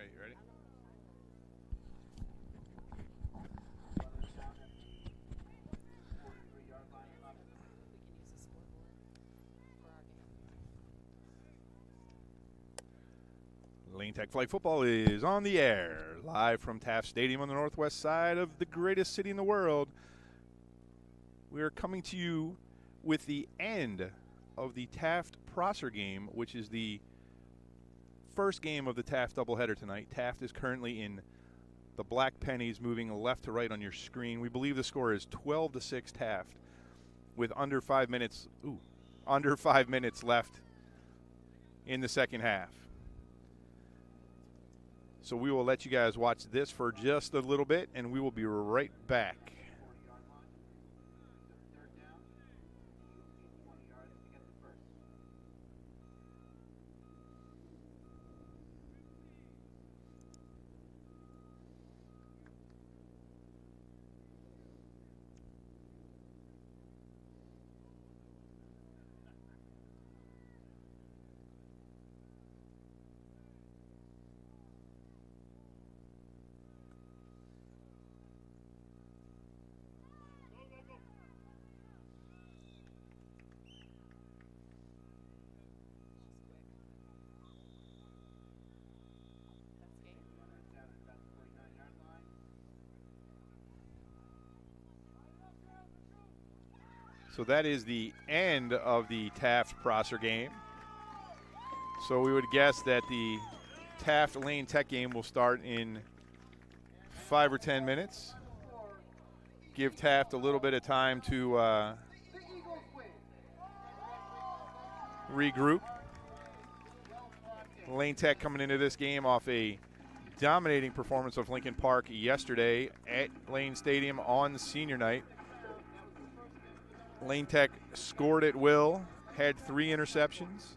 right, you ready? Lane Tech Flag Football is on the air, live from Taft Stadium on the northwest side of the greatest city in the world. We are coming to you with the end of the Taft Prosser game, which is the first game of the Taft doubleheader tonight. Taft is currently in the black pennies, moving left to right on your screen. We believe the score is 12-6 Taft, with under 5 minutes left in the second half. So we will let you guys watch this for just a little bit, and we will be right back. So that is the end of the Taft-Prosser game. So we would guess that the Taft-Lane Tech game will start in 5 or 10 minutes. Give Taft a little bit of time to regroup. Lane Tech coming into this game off a dominating performance of Lincoln Park yesterday at Lane Stadium on senior night. Lane Tech scored at will, had 3 interceptions,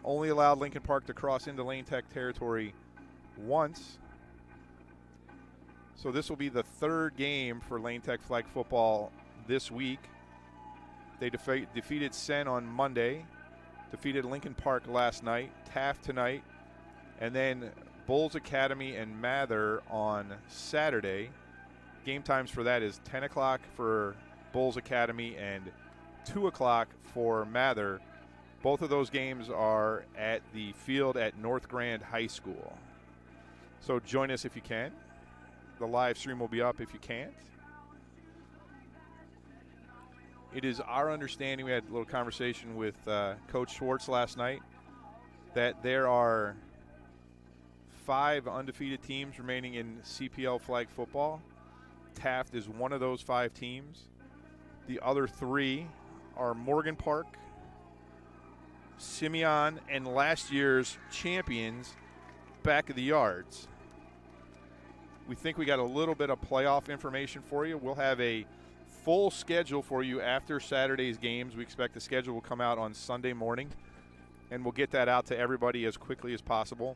only allowed Lincoln Park to cross into Lane Tech territory once. So this will be the third game for Lane Tech flag football this week. They defeated Sen on Monday, defeated Lincoln Park last night, Taft tonight, and then Bulls Academy and Mather on Saturday. Game times for that is 10 o'clock for Bulls Academy and 2 o'clock for Mather. Both of those games are at the field at North Grand High School. So join us if you can. The live stream will be up if you can't. It is our understanding, we had a little conversation with Coach Schwartz last night, that there are 5 undefeated teams remaining in CPL flag football. Taft is one of those 5 teams. The other 3 are Morgan Park, Simeon, and last year's champions, Back of the Yards. We think we got a little bit of playoff information for you. We'll have a full schedule for you after Saturday's games. We expect the schedule will come out on Sunday morning, and we'll get that out to everybody as quickly as possible.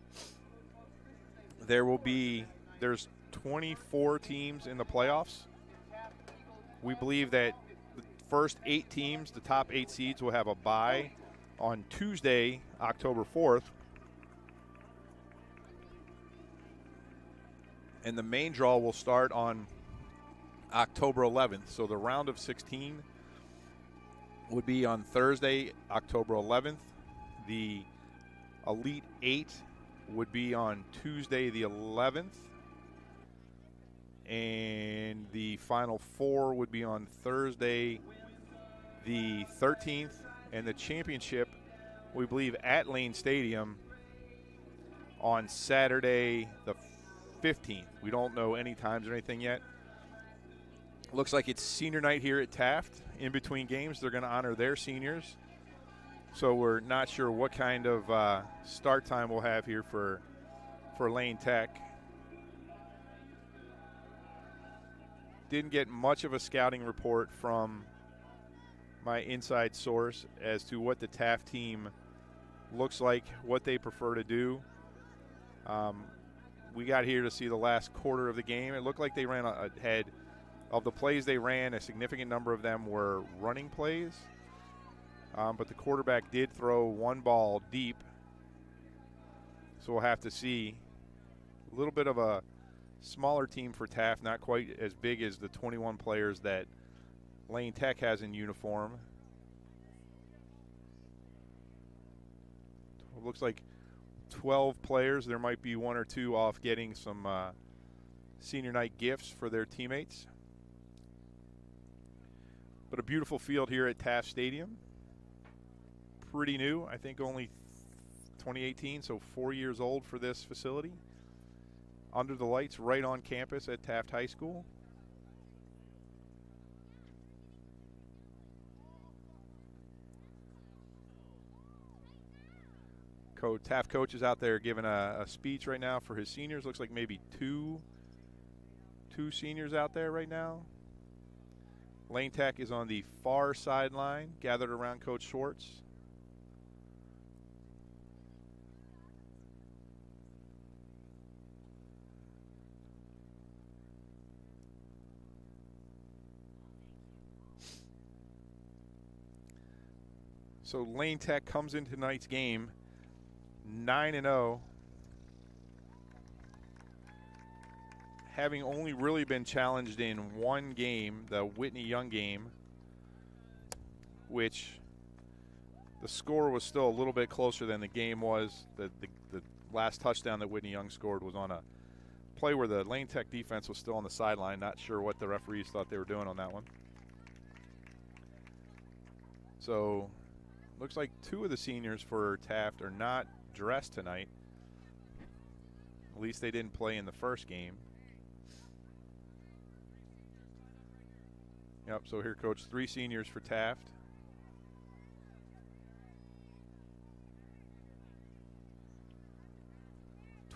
There's 24 teams in the playoffs. We believe that the first 8 teams, the top 8 seeds, will have a bye on Tuesday, October 4th. And the main draw will start on October 11th. So the round of 16 would be on Thursday, October 11th. The Elite 8 would be on Tuesday the 11th. And the Final 4 would be on Thursday the 13th. And the championship, we believe, at Lane Stadium on Saturday the 15th. We don't know any times or anything yet. Looks like it's senior night here at Taft. In between games, they're going to honor their seniors. So we're not sure what kind of start time we'll have here for Lane Tech. Didn't get much of a scouting report from my inside source as to what the Taft team looks like, what they prefer to do. We got here to see the last quarter of the game. It looked like they ran ahead. Of the plays they ran, a significant number of them were running plays. But the quarterback did throw one ball deep. So we'll have to see. A little bit of a smaller team for Taft, not quite as big as the 21 players that Lane Tech has in uniform. It looks like 12 players. There might be one or two off getting some senior night gifts for their teammates. But a beautiful field here at Taft Stadium. Pretty new. I think only 2018, so 4 years old for this facility. Under the lights, right on campus at Taft High School. Taft coach is out there giving a speech right now for his seniors. Looks like maybe two seniors out there right now. Lane Tech is on the far sideline, gathered around Coach Schwartz. So Lane Tech comes into tonight's game 9-0, having only really been challenged in one game, the Whitney Young game, which the score was still a little bit closer than the game was. The last touchdown that Whitney Young scored was on a play where the Lane Tech defense was still on the sideline. Not sure what the referees thought they were doing on that one. So looks like two of the seniors for Taft are not dressed tonight. At least they didn't play in the first game. Yep, so here, Coach, 3 seniors for Taft.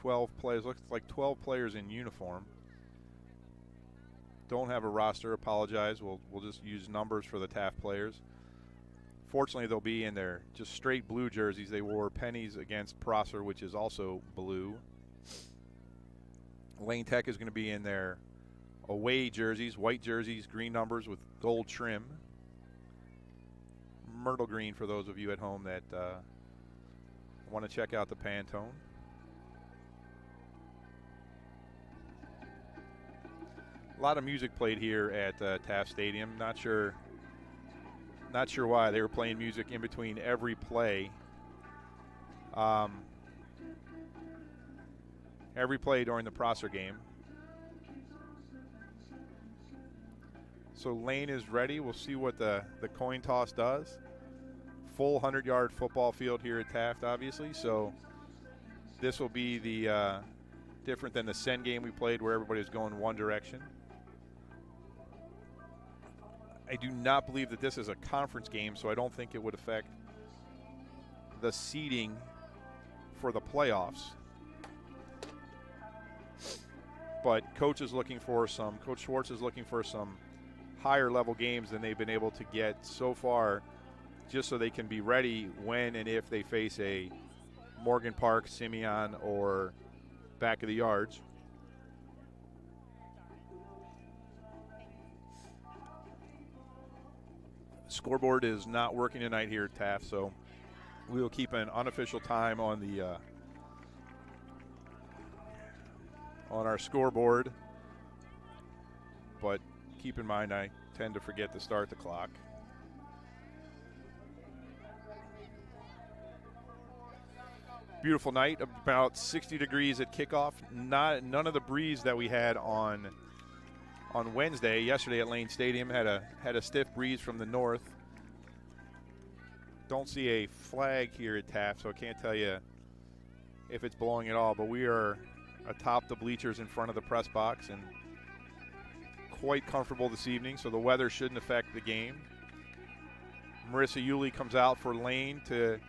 Looks like 12 players in uniform. Don't have a roster, apologize. We'll just use numbers for the Taft players. Fortunately, they'll be in their just straight blue jerseys. They wore pennies against Prosser, which is also blue. Lane Tech is going to be in their away jerseys, white jerseys, green numbers with gold trim. Myrtle green for those of you at home that want to check out the Pantone. A lot of music played here at Taft Stadium. Not sure why they were playing music in between every play. Every play during the Prosser game. So Lane is ready. We'll see what the coin toss does. Full 100-yard football field here at Taft, obviously. So this will be the different than the Sen game we played where everybody was going one direction. I do not believe that this is a conference game, so I don't think it would affect the seeding for the playoffs. But Coach Schwartz is looking for some higher level games than they've been able to get so far, just so they can be ready when and if they face a Morgan Park, Simeon, or back of the yards. Scoreboard is not working tonight here at Taft, so we will keep an unofficial time on the on our scoreboard. But keep in mind, I tend to forget to start the clock. Beautiful night, about 60 degrees at kickoff. None of the breeze that we had on Wednesday. Yesterday at Lane Stadium had a stiff breeze from the north. Don't see a flag here at Taft, so I can't tell you if it's blowing at all, but we are atop the bleachers in front of the press box and quite comfortable this evening, so the weather shouldn't affect the game. Marissa Yulee comes out for Lane to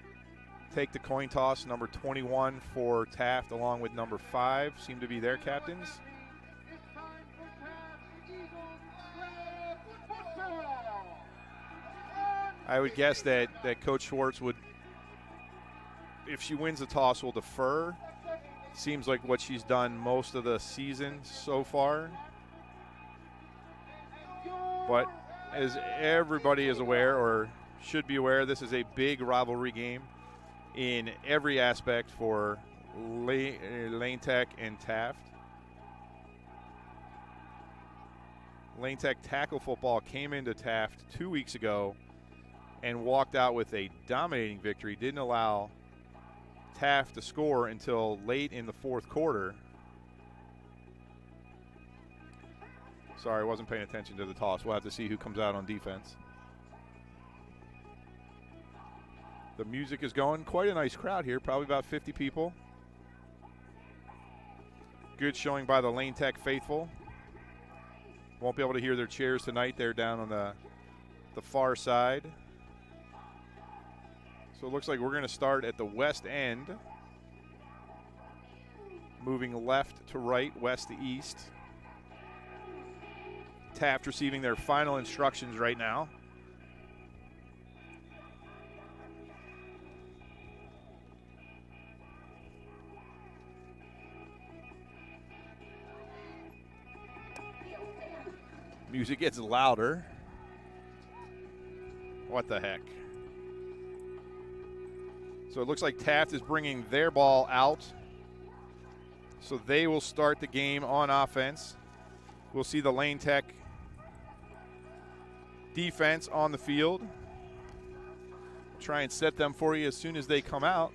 take the coin toss. Number 21 for Taft along with number 5 seem to be their captains. I would guess that Coach Schwartz would, if she wins the toss, will defer. Seems like what she's done most of the season so far. But as everybody is aware, or should be aware, this is a big rivalry game in every aspect for Lane Tech and Taft. Lane Tech tackle football came into Taft 2 weeks ago and walked out with a dominating victory. Didn't allow Taft to score until late in the fourth quarter. Sorry, I wasn't paying attention to the toss. We'll have to see who comes out on defense. The music is going. Quite a nice crowd here, probably about 50 people. Good showing by the Lane Tech faithful. Won't be able to hear their cheers tonight. They're down on the far side. So it looks like we're going to start at the west end, moving left to right, west to east. Taft receiving their final instructions right now. Music gets louder. What the heck? So it looks like Taft is bringing their ball out. So they will start the game on offense. We'll see the Lane Tech defense on the field. Try and set them for you as soon as they come out.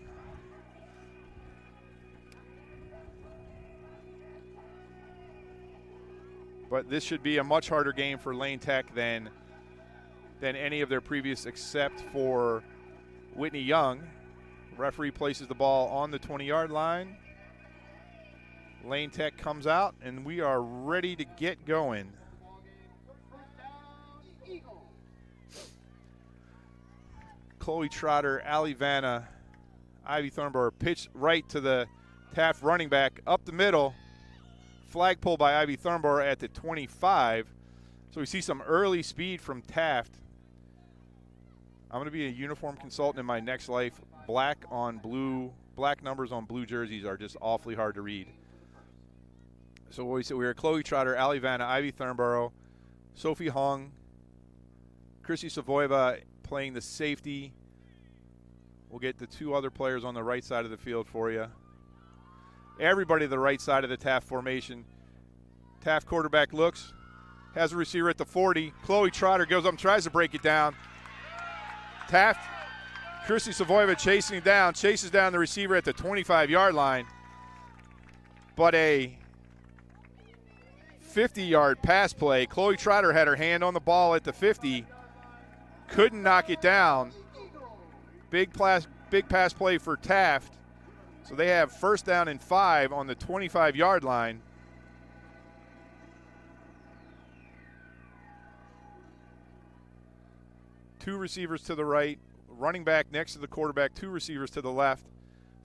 But this should be a much harder game for Lane Tech than any of their previous, except for Whitney Young. Referee places the ball on the 20-yard line. Lane Tech comes out, and we are ready to get going. Chloe Trotter, Allie Vanna, Ivy Thornborough pitch right to the Taft running back up the middle. Flag pull by Ivy Thornborough at the 25. So we see some early speed from Taft. I'm going to be a uniform consultant in my next life. Black numbers on blue jerseys are just awfully hard to read. So what we said, we were Chloe Trotter, Ali Vanna, Ivy Thornborough, Sophie Hong, Chrissy Savoyeva playing the safety. We'll get the two other players on the right side of the field for you. Everybody to the right side of the Taft formation. Taft quarterback looks, has a receiver at the 40. Chloe Trotter goes up and tries to break it down. Taft, Chrissy Savoyeva chasing him down, chases down the receiver at the 25-yard line. But a 50-yard pass play. Chloe Trotter had her hand on the ball at the 50. Couldn't knock it down. Big pass play for Taft. So they have first down and 5 on the 25-yard line. Two receivers to the right, running back next to the quarterback, two receivers to the left.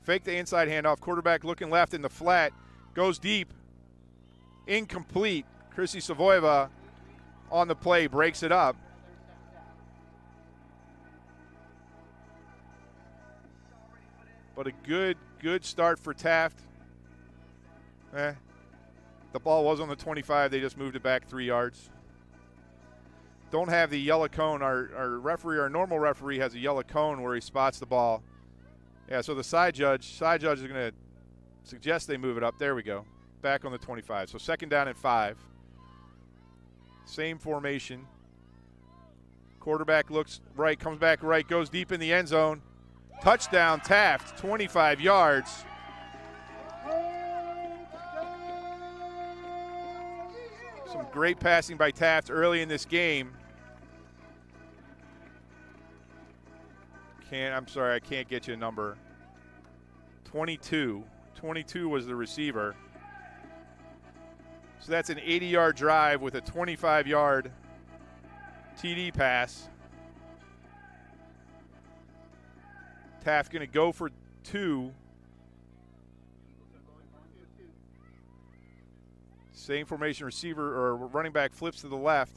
Fake the inside handoff, quarterback looking left in the flat, goes deep, incomplete. Chrissy Savoyeva on the play, breaks it up. But a good start for Taft. The ball was on the 25. They just moved it back 3 yards. Don't have the yellow cone. Our referee, our normal referee, has a yellow cone where he spots the ball. Yeah, so the side judge is going to suggest they move it up. There we go. Back on the 25. So second down and 5. Same formation. Quarterback looks right, comes back right, goes deep in the end zone. Touchdown, Taft, 25 yards. Some great passing by Taft early in this game. I'm sorry, I can't get you a number. 22. 22 was the receiver. So that's an 80-yard drive with a 25-yard TD pass. Taft going to go for 2. Same formation, receiver or running back flips to the left.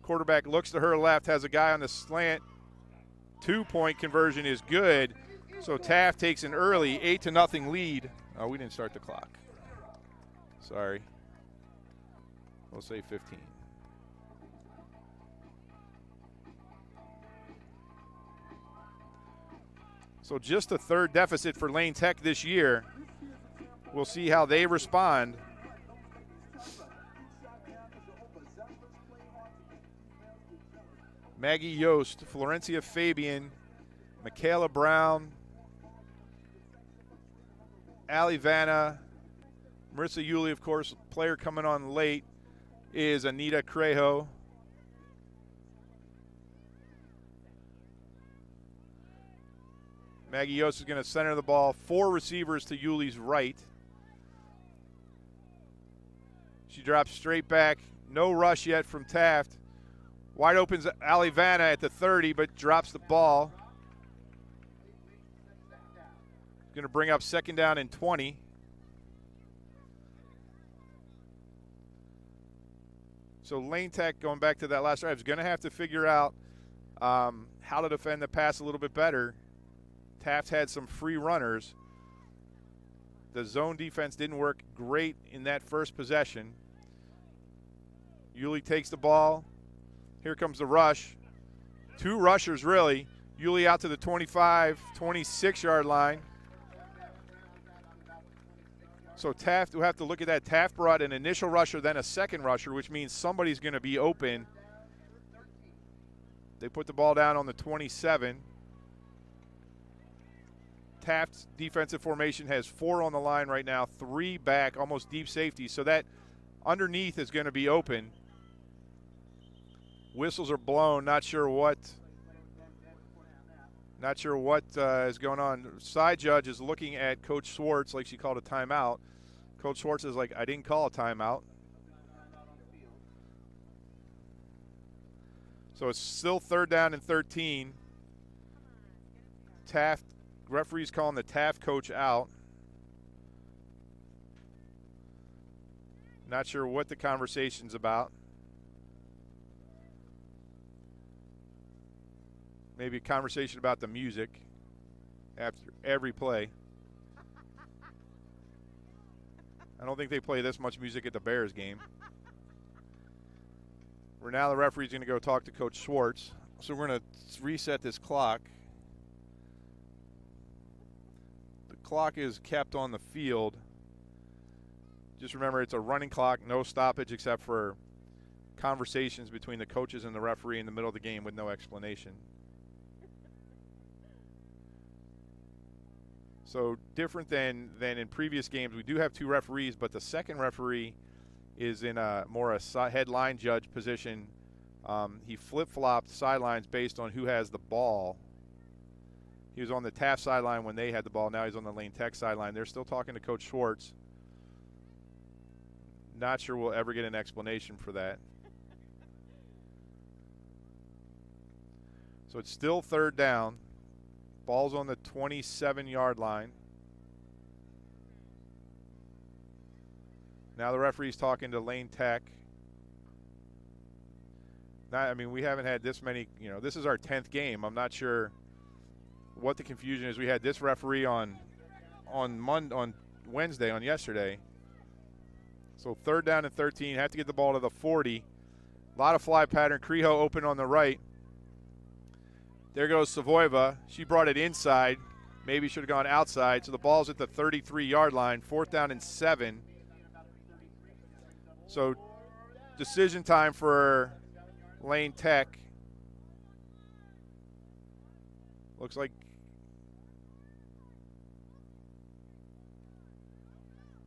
Quarterback looks to her left, has a guy on the slant. 2-point conversion is good. So Taft takes an early 8-0 lead. Oh, we didn't start the clock. Sorry. We'll say 15. So just a third deficit for Lane Tech this year. we'll see how they respond. Maggie Yost, Florencia Fabian, Michaela Brown, Ali Vanna, Marissa Yuli, of course. Player coming on late is Anita Crejo. Maggie Yost is going to center the ball. 4 receivers to Yuli's right. She drops straight back. No rush yet from Taft. Wide open's Ali Vanna at the 30, but drops the ball. Going to bring up 2nd down and 20. So Lane Tech, going back to that last drive, is going to have to figure out how to defend the pass a little bit better. Taft had some free runners. The zone defense didn't work great in that first possession. Yuli takes the ball. Here comes the rush. 2 rushers, really. Yuli out to the 25, 26-yard line. So Taft, we'll have to look at that. Taft brought an initial rusher, then a second rusher, which means somebody's going to be open. They put the ball down on the 27. Taft's defensive formation has 4 on the line right now, 3 back, almost deep safety. So that underneath is going to be open. Whistles are blown. Not sure what is going on. Side judge is looking at Coach Schwartz like she called a timeout. Coach Schwartz is like, I didn't call a timeout. So it's still 3rd down and 13. Taft, referee's calling the Taft coach out. Not sure what the conversation's about. Maybe a conversation about the music after every play. I don't think they play this much music at the Bears game. Now the referee's going to go talk to Coach Schwartz. So we're going to reset this clock. The clock is kept on the field. Just remember, it's a running clock, no stoppage except for conversations between the coaches and the referee in the middle of the game with no explanation. So different than in previous games, we do have 2 referees, but the second referee is in a headline judge position. He flip-flopped sidelines based on who has the ball. He was on the Taft sideline when they had the ball. Now he's on the Lane Tech sideline. They're still talking to Coach Schwartz. Not sure we'll ever get an explanation for that. So it's still 3rd down. Ball's on the 27-yard line. Now the referee's talking to Lane Tech. We haven't had this many, this is our 10th game. I'm not sure what the confusion is. We had this referee on Wednesday, on yesterday. So 3rd down and 13. Have to get the ball to the 40. A lot of fly pattern. Crejo open on the right. There goes Savoyeva. She brought it inside. Maybe should have gone outside. So the ball's at the 33-yard line. 4th down and 7. So decision time for Lane Tech. Looks like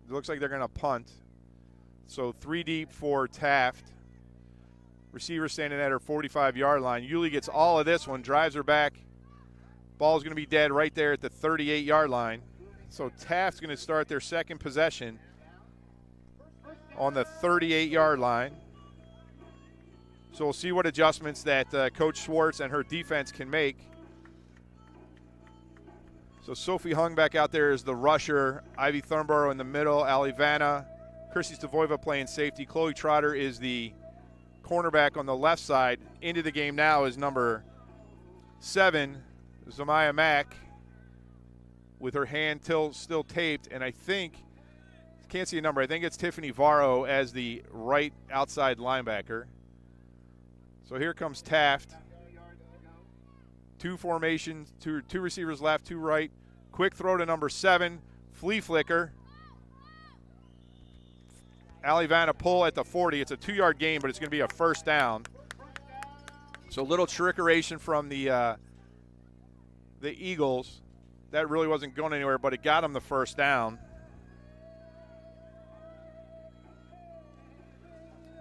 they're going to punt. So 3 deep for Taft. Receiver standing at her 45-yard line. Yuli gets all of this one, drives her back. Ball's going to be dead right there at the 38-yard line. So Taft's going to start their second possession on the 38-yard line. So we'll see what adjustments that Coach Schwartz and her defense can make. So Sophie Hung back out there is the rusher. Ivy Thornborough in the middle. Ali Vanna. Chrissy Stavoyeva playing safety. Chloe Trotter is the cornerback on the left side. Into the game now is number 7, Zamaya Mack, with her hand still taped. And I think, can't see a number, I think it's Tiffany Varro as the right outside linebacker. So here comes Taft. 2 formations, two receivers left, 2 right. Quick throw to number 7, flea flicker. Vanna pull at the 40. It's a 2-yard gain, but it's going to be a first down. So a little trickeration from the Eagles. That really wasn't going anywhere, but it got them the first down.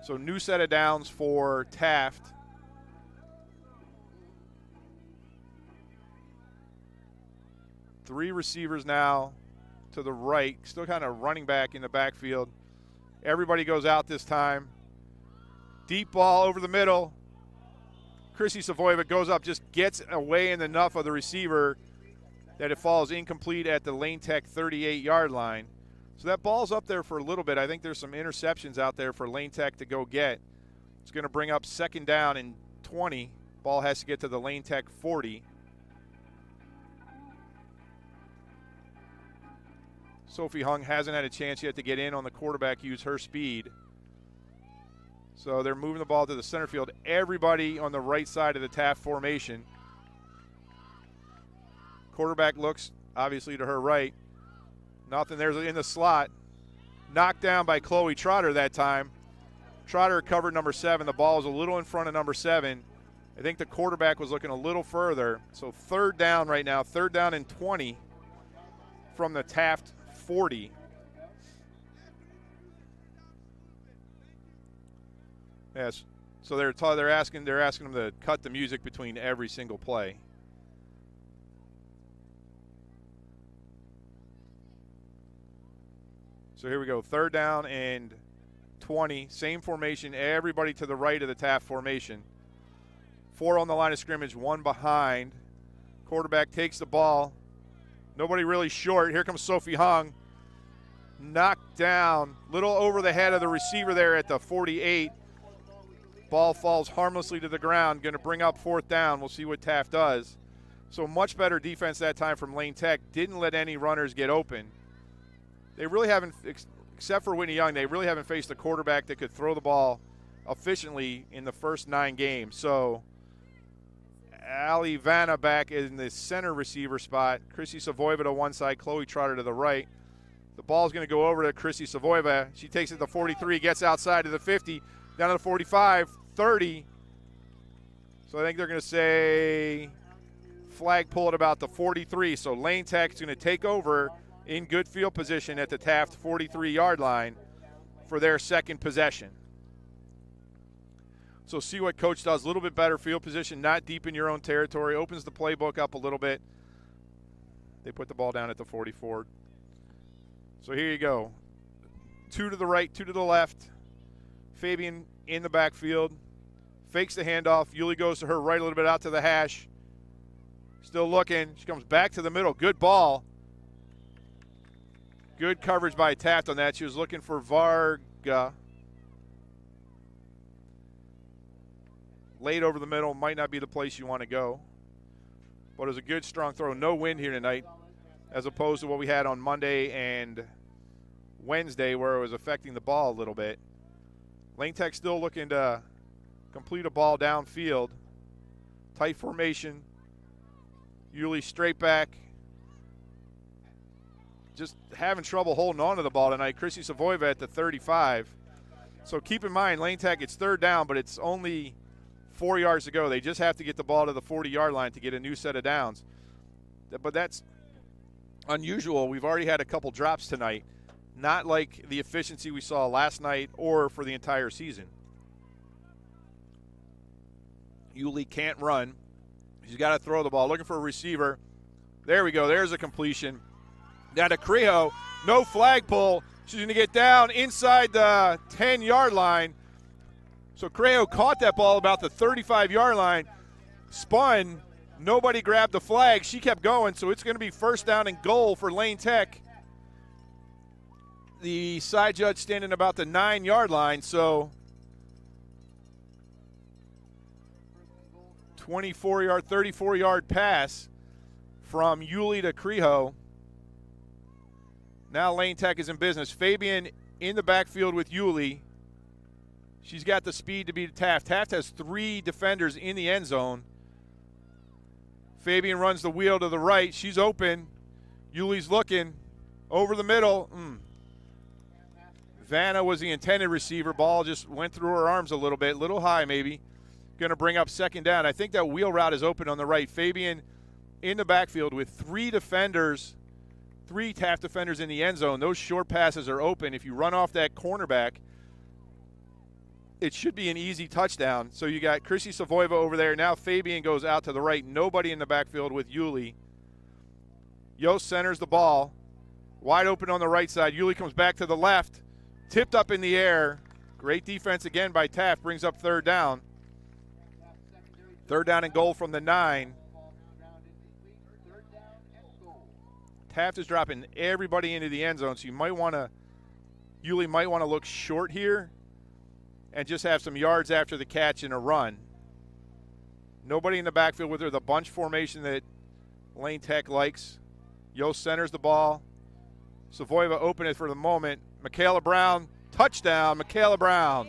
So new set of downs for Taft. Three receivers now to the right, still kind of running back in the backfield. Everybody goes out this time. Deep ball over the middle. Chrissy Savoyeva goes up, just gets away in enough of the receiver that it falls incomplete at the Lane Tech 38-yard line. So that ball's up there for a little bit. I think there's some interceptions out there for Lane Tech to go get. It's going to bring up second down and 20. Ball has to get to the Lane Tech 40. Sophie Hung hasn't had a chance yet to get in on the quarterback, use her speed. So they're moving the ball to the center field. Everybody on the right side of the Taft formation. Quarterback looks, obviously, to her right. Nothing there's in the slot. Knocked down by Chloe Trotter that time. Trotter covered number 7. The ball is a little in front of number 7. I think the quarterback was looking a little further. So third down right now, third down and 20 from the Taft 40. Yes. So they're asking them to cut the music between every single play. So here we go, third down and 20. Same formation, everybody to the right of the Taft formation. 4 on the line of scrimmage, 1 behind. Quarterback takes the ball. Nobody really short. Here comes Sophie Hung. Knocked down, little over the head of the receiver there at the 48. Ball falls harmlessly to the ground, going to bring up fourth down. We'll see what Taft does. So much better defense that time from Lane Tech. Didn't let any runners get open. They really haven't, except for Whitney Young, they really haven't faced a quarterback that could throw the ball efficiently in the first 9 games. So Allie Vanna back in the center receiver spot. Chrissy Savoyeva to one side, Chloe Trotter to the right. The ball's going to go over to Chrissy Savoyeva. She takes it to 43, gets outside to the 50, down to the 45, 30. So I think they're going to say flag pull at about the 43. So Lane Tech's going to take over in good field position at the Taft 43-yard line for their second possession. So see what coach does. A little bit better field position, not deep in your own territory. Opens the playbook up a little bit. They put the ball down at the 44. So here you go. 2 to the right, 2 to the left. Fabian in the backfield. Fakes the handoff. Yulee goes to her right a little bit out to the hash. Still looking. She comes back to the middle. Good ball. Good coverage by Taft on that. She was looking for Varga. Late over the middle. Might not be the place you want to go. But it was a good, strong throw. No wind here tonight, as opposed to what we had on Monday and Wednesday, where it was affecting the ball a little bit. Lane Tech still looking to complete a ball downfield. Tight formation. Yulee straight back. Just having trouble holding on to the ball tonight. Chrissy Savoyeva at the 35. So keep in mind, Lane Tech, it's third down, but it's only 4 yards to go. They just have to get the ball to the 40-yard line to get a new set of downs. But that's unusual. We've already had a couple drops tonight. Not like the efficiency we saw last night or for the entire season. Yulee can't run. She's got to throw the ball. Looking for a receiver. There we go. There's a completion. Down to Crejo. No flag pull. She's going to get down inside the 10-yard line. So Crejo caught that ball about the 35-yard line. Spun. Nobody grabbed the flag. She kept going, so it's going to be first down and goal for Lane Tech. The side judge standing about the 9-yard line, so 24-yard, 34-yard pass from Yulee to Crejo. Now Lane Tech is in business. Fabian in the backfield with Yulee. She's got the speed to beat Taft. Taft has 3 defenders in the end zone. Fabian runs the wheel to the right. She's open. Yulee's looking over the middle. Vanna was the intended receiver. Ball just went through her arms a little high maybe. Going to bring up second down. I think that wheel route is open on the right. Fabian in the backfield with three Taft defenders in the end zone. Those short passes are open. If you run off that cornerback, it should be an easy touchdown. So you got Chrissy Savoyeva over there. Now Fabian goes out to the right. Nobody in the backfield with Yuli. Yost centers the ball. Wide open on the right side. Yuli comes back to the left. Tipped up in the air. Great defense again by Taft. Brings up third down. Third down and goal from the 9. Taft is dropping everybody into the end zone, so Yuli might want to look short here and just have some yards after the catch and a run. Nobody in the backfield with her. The bunch formation that Lane Tech likes. Yost centers the ball. Savoyeva open it for the moment. Michaela Brown, touchdown, Michaela Brown.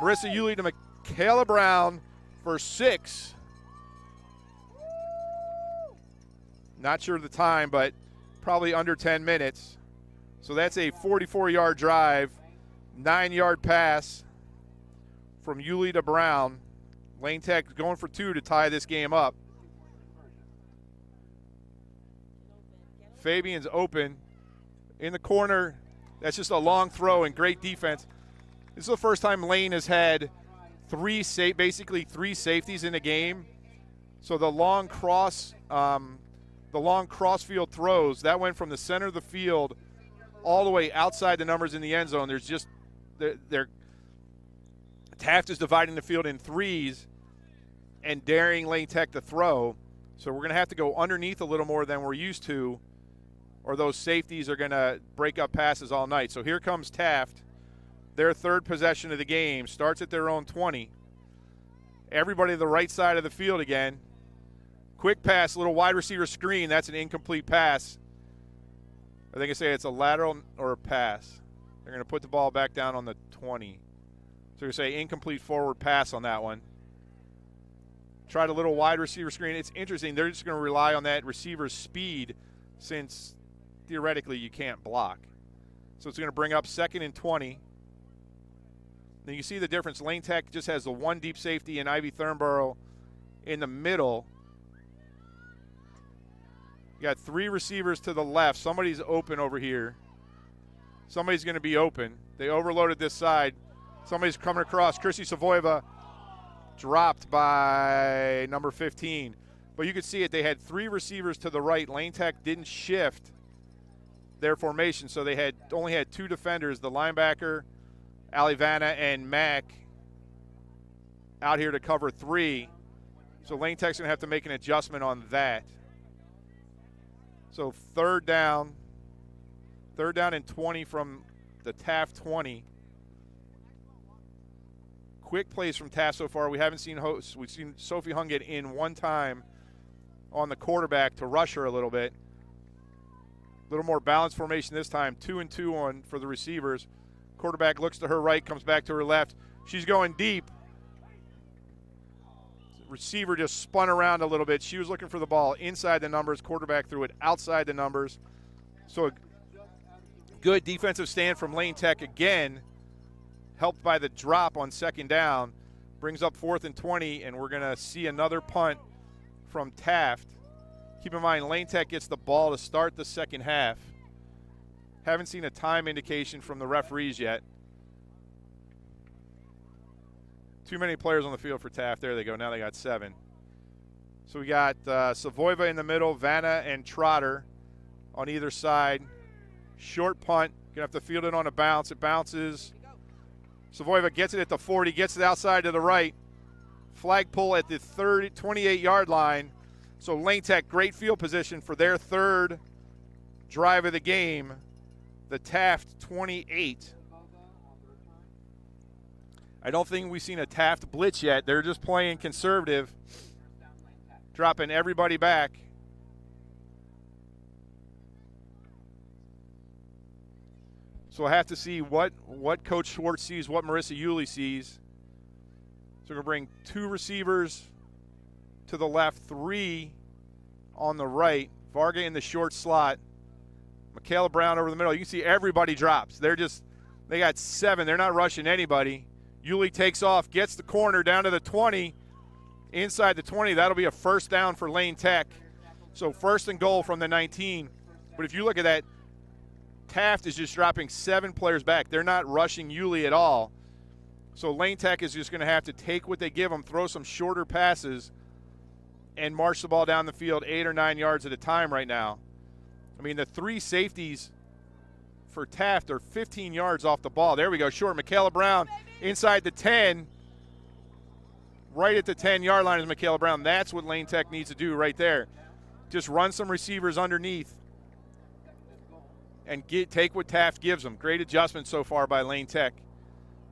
Marissa Yuli to Michaela Brown for 6. Not sure of the time, but probably under 10 minutes. So that's a 44-yard drive, 9-yard pass from Yuli to Brown. Lane Tech going for 2 to tie this game up. Fabian's open in the corner. That's just a long throw and great defense. This is the first time Lane has had basically three safeties in a game. So the long cross-field throws, that went from the center of the field all the way outside the numbers in the end zone. There's just Taft is dividing the field in threes and daring Lane Tech to throw. So we're going to have to go underneath a little more than we're used to, or those safeties are going to break up passes all night. So here comes Taft. Their third possession of the game starts at their own 20. Everybody to the right side of the field again. Quick pass, little wide receiver screen. That's an incomplete pass. I think I say it's a lateral or a pass. They're going to put the ball back down on the 20. So we say incomplete forward pass on that one. Tried a little wide receiver screen. It's interesting. They're just going to rely on that receiver's speed since theoretically you can't block. So it's going to bring up 2nd and 20. Then you see the difference. Lane Tech just has the one deep safety and Ivy Thornborough in the middle. You got 3 receivers to the left. Somebody's open over here. Somebody's going to be open. They overloaded this side. Somebody's coming across. Chrissy Savoyeva dropped by number 15. But you could see it. They had 3 receivers to the right. Lane Tech didn't shift their formation, so they only had 2 defenders, the linebacker, Alivana, and Mack out here to cover 3. So Lane Tech's going to have to make an adjustment on that. So third down and 20 from the Taft 20. Quick plays from Taft so far. We haven't seen hosts. We've seen Sophie Hung get in one time on the quarterback to rush her a little bit. A little more balanced formation this time. 2 and 2 for the receivers. Quarterback looks to her right, comes back to her left. She's going deep. Receiver just spun around a little bit. She was looking for the ball inside the numbers. Quarterback threw it outside the numbers. So a good defensive stand from Lane Tech again, helped by the drop on 2nd down. Brings up 4th and 20, and we're going to see another punt from Taft. Keep in mind, Lane Tech gets the ball to start the second half. Haven't seen a time indication from the referees yet. Too many players on the field for Taft. There they go. Now they got 7. So we got Savoyeva in the middle, Vanna and Trotter on either side. Short punt. Going to have to field it on a bounce. It bounces. Savoyeva gets it at the 40, gets it outside to the right. Flag pull at the 28-yard line. So Lane Tech, great field position for their third drive of the game. The Taft 28. I don't think we've seen a Taft blitz yet. They're just playing conservative, dropping everybody back. So I have to see what Coach Schwartz sees, what Marissa Yuli sees. So we're going to bring 2 receivers to the left, 3 on the right. Varga in the short slot. Michaela Brown over the middle. You can see everybody drops. They They got 7. They're not rushing anybody. Yulee takes off, gets the corner down to the 20. Inside the 20, that'll be a first down for Lane Tech. So first and goal from the 19. But if you look at that, Taft is just dropping 7 players back. They're not rushing Yulee at all. So Lane Tech is just going to have to take what they give them, throw some shorter passes, and march the ball down the field 8 or 9 yards at a time right now. I mean, the 3 safeties for Taft are 15 yards off the ball. There we go, short. Michaela Brown inside the 10. Right at the 10-yard line is Michaela Brown. That's what Lane Tech needs to do right there. Just run some receivers underneath and take what Taft gives them. Great adjustment so far by Lane Tech.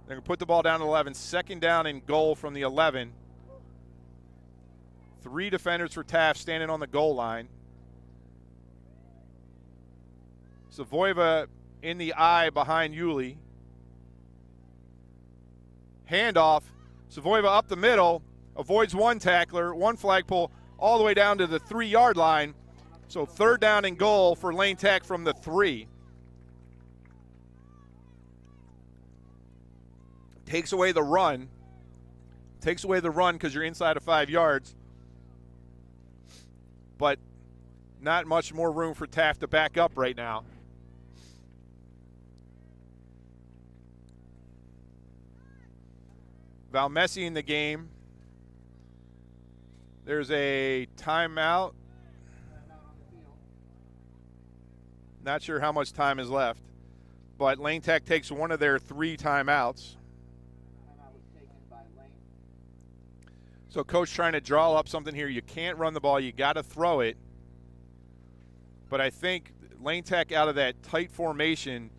They're going to put the ball down to 11. Second down and goal from the 11. 3 defenders for Taft standing on the goal line. Savoyeva in the eye behind Yulee. Handoff. Savoyeva up the middle. Avoids 1 tackler, 1 flagpole, all the way down to the 3-yard line. So third down and goal for Lane Tech from the 3. Takes away the run. Takes away the run because you're inside of 5 yards. But not much more room for Taft to back up right now. Valmesi in the game. There's a timeout. Not sure how much time is left, but Lane Tech takes one of their 3 timeouts. So coach trying to draw up something here. You can't run the ball. You got to throw it. But I think Lane Tech out of that tight formation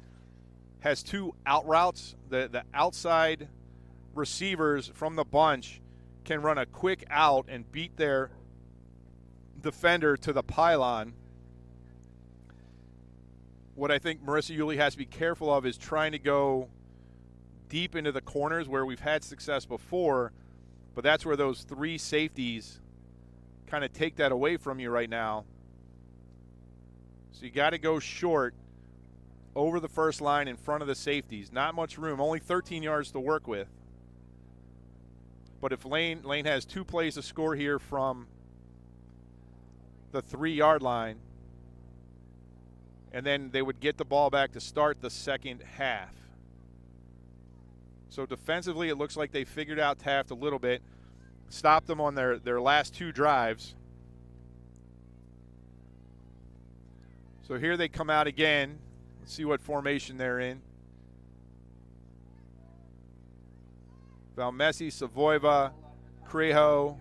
has 2 out routes. The outside receivers from the bunch can run a quick out and beat their defender to the pylon. What I think Marissa Yulee has to be careful of is trying to go deep into the corners where we've had success before, but that's where those 3 safeties kind of take that away from you right now. So you got to go short over the first line in front of the safeties. Not much room, only 13 yards to work with. But if Lane has 2 plays to score here from the 3-yard line, and then they would get the ball back to start the second half. So defensively, it looks like they figured out Taft a little bit, stopped them on their last 2 drives. So here they come out again. Let's see what formation they're in. Valmesi, Savoyeva, Crejo.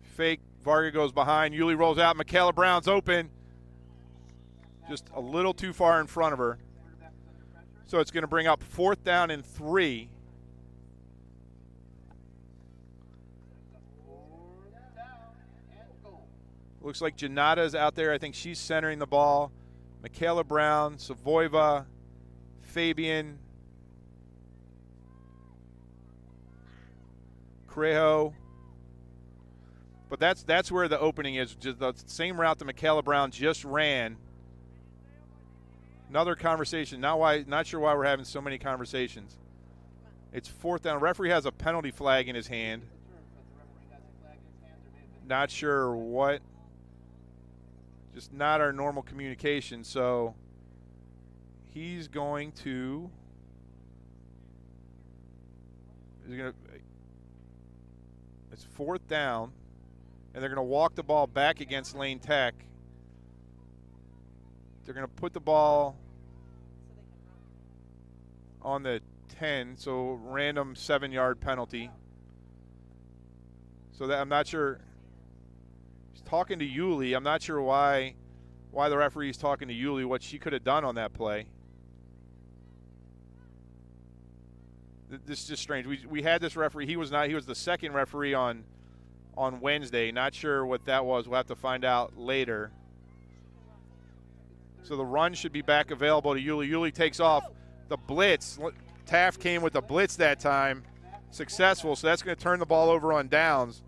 Fake. Varga goes behind. Yulee rolls out. Michaela Brown's open. Just a little too far in front of her. So it's going to bring up 4th down and 3. Looks like Janata's out there. I think she's centering the ball. Michaela Brown, Savoyeva, Fabian, Crejo. But that's where the opening is. Just the same route that Michaela Brown just ran. Another conversation. Not sure why we're having so many conversations. It's 4th down. Referee has a penalty flag in his hand. Not sure what. Just not our normal communication. So he's going to. It's 4th down. And they're going to walk the ball back against Lane Tech. They're going to put the ball on the 10, so random 7-yard penalty. So that I'm not sure. He's talking to Yulee. I'm not sure why the referee is talking to Yulee, what she could have done on that play. This is just strange. We had this referee. He was the second referee on Wednesday. Not sure what that was. We'll have to find out later. So the run should be back available to Yulee. Yulee takes off. The blitz. Taft came with the blitz that time. Successful, so that's going to turn the ball over on downs.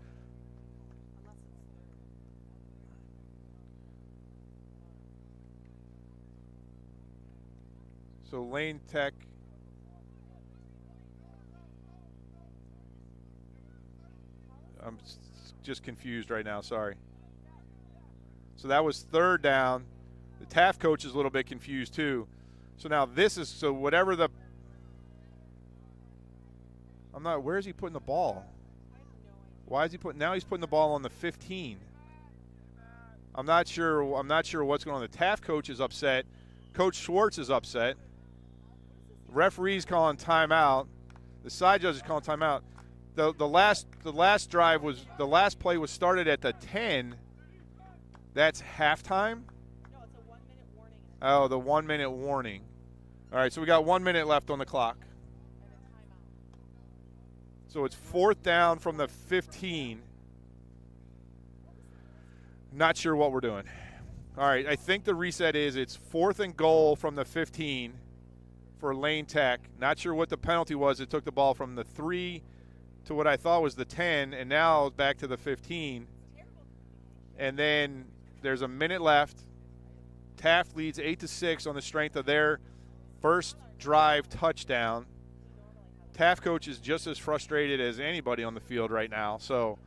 So Lane Tech. I'm just confused right now. Sorry. So that was third down. The Taft coach is a little bit confused too. So now this is, so whatever the, I'm not, where is he putting the ball? Why is he putting, now he's putting the ball on the 15. I'm not sure what's going on. The Taft coach is upset. Coach Schwartz is upset. Referee's calling timeout. The side judge is calling timeout. The last drive was, the last play was started at the 10. That's halftime? No, it's a 1 minute warning. Oh, the 1 minute warning. All right, so we got 1 minute left on the clock. And a timeout. So it's fourth down from the 15. Not sure what we're doing. All right, I think the reset is it's 4th and goal from the 15 for Lane Tech. Not sure what the penalty was. It took the ball from the 3 to what I thought was the 10, and now back to the 15. And then there's a minute left. Taft leads 8-6 on the strength of their first drive touchdown. Taft coach is just as frustrated as anybody on the field right now. So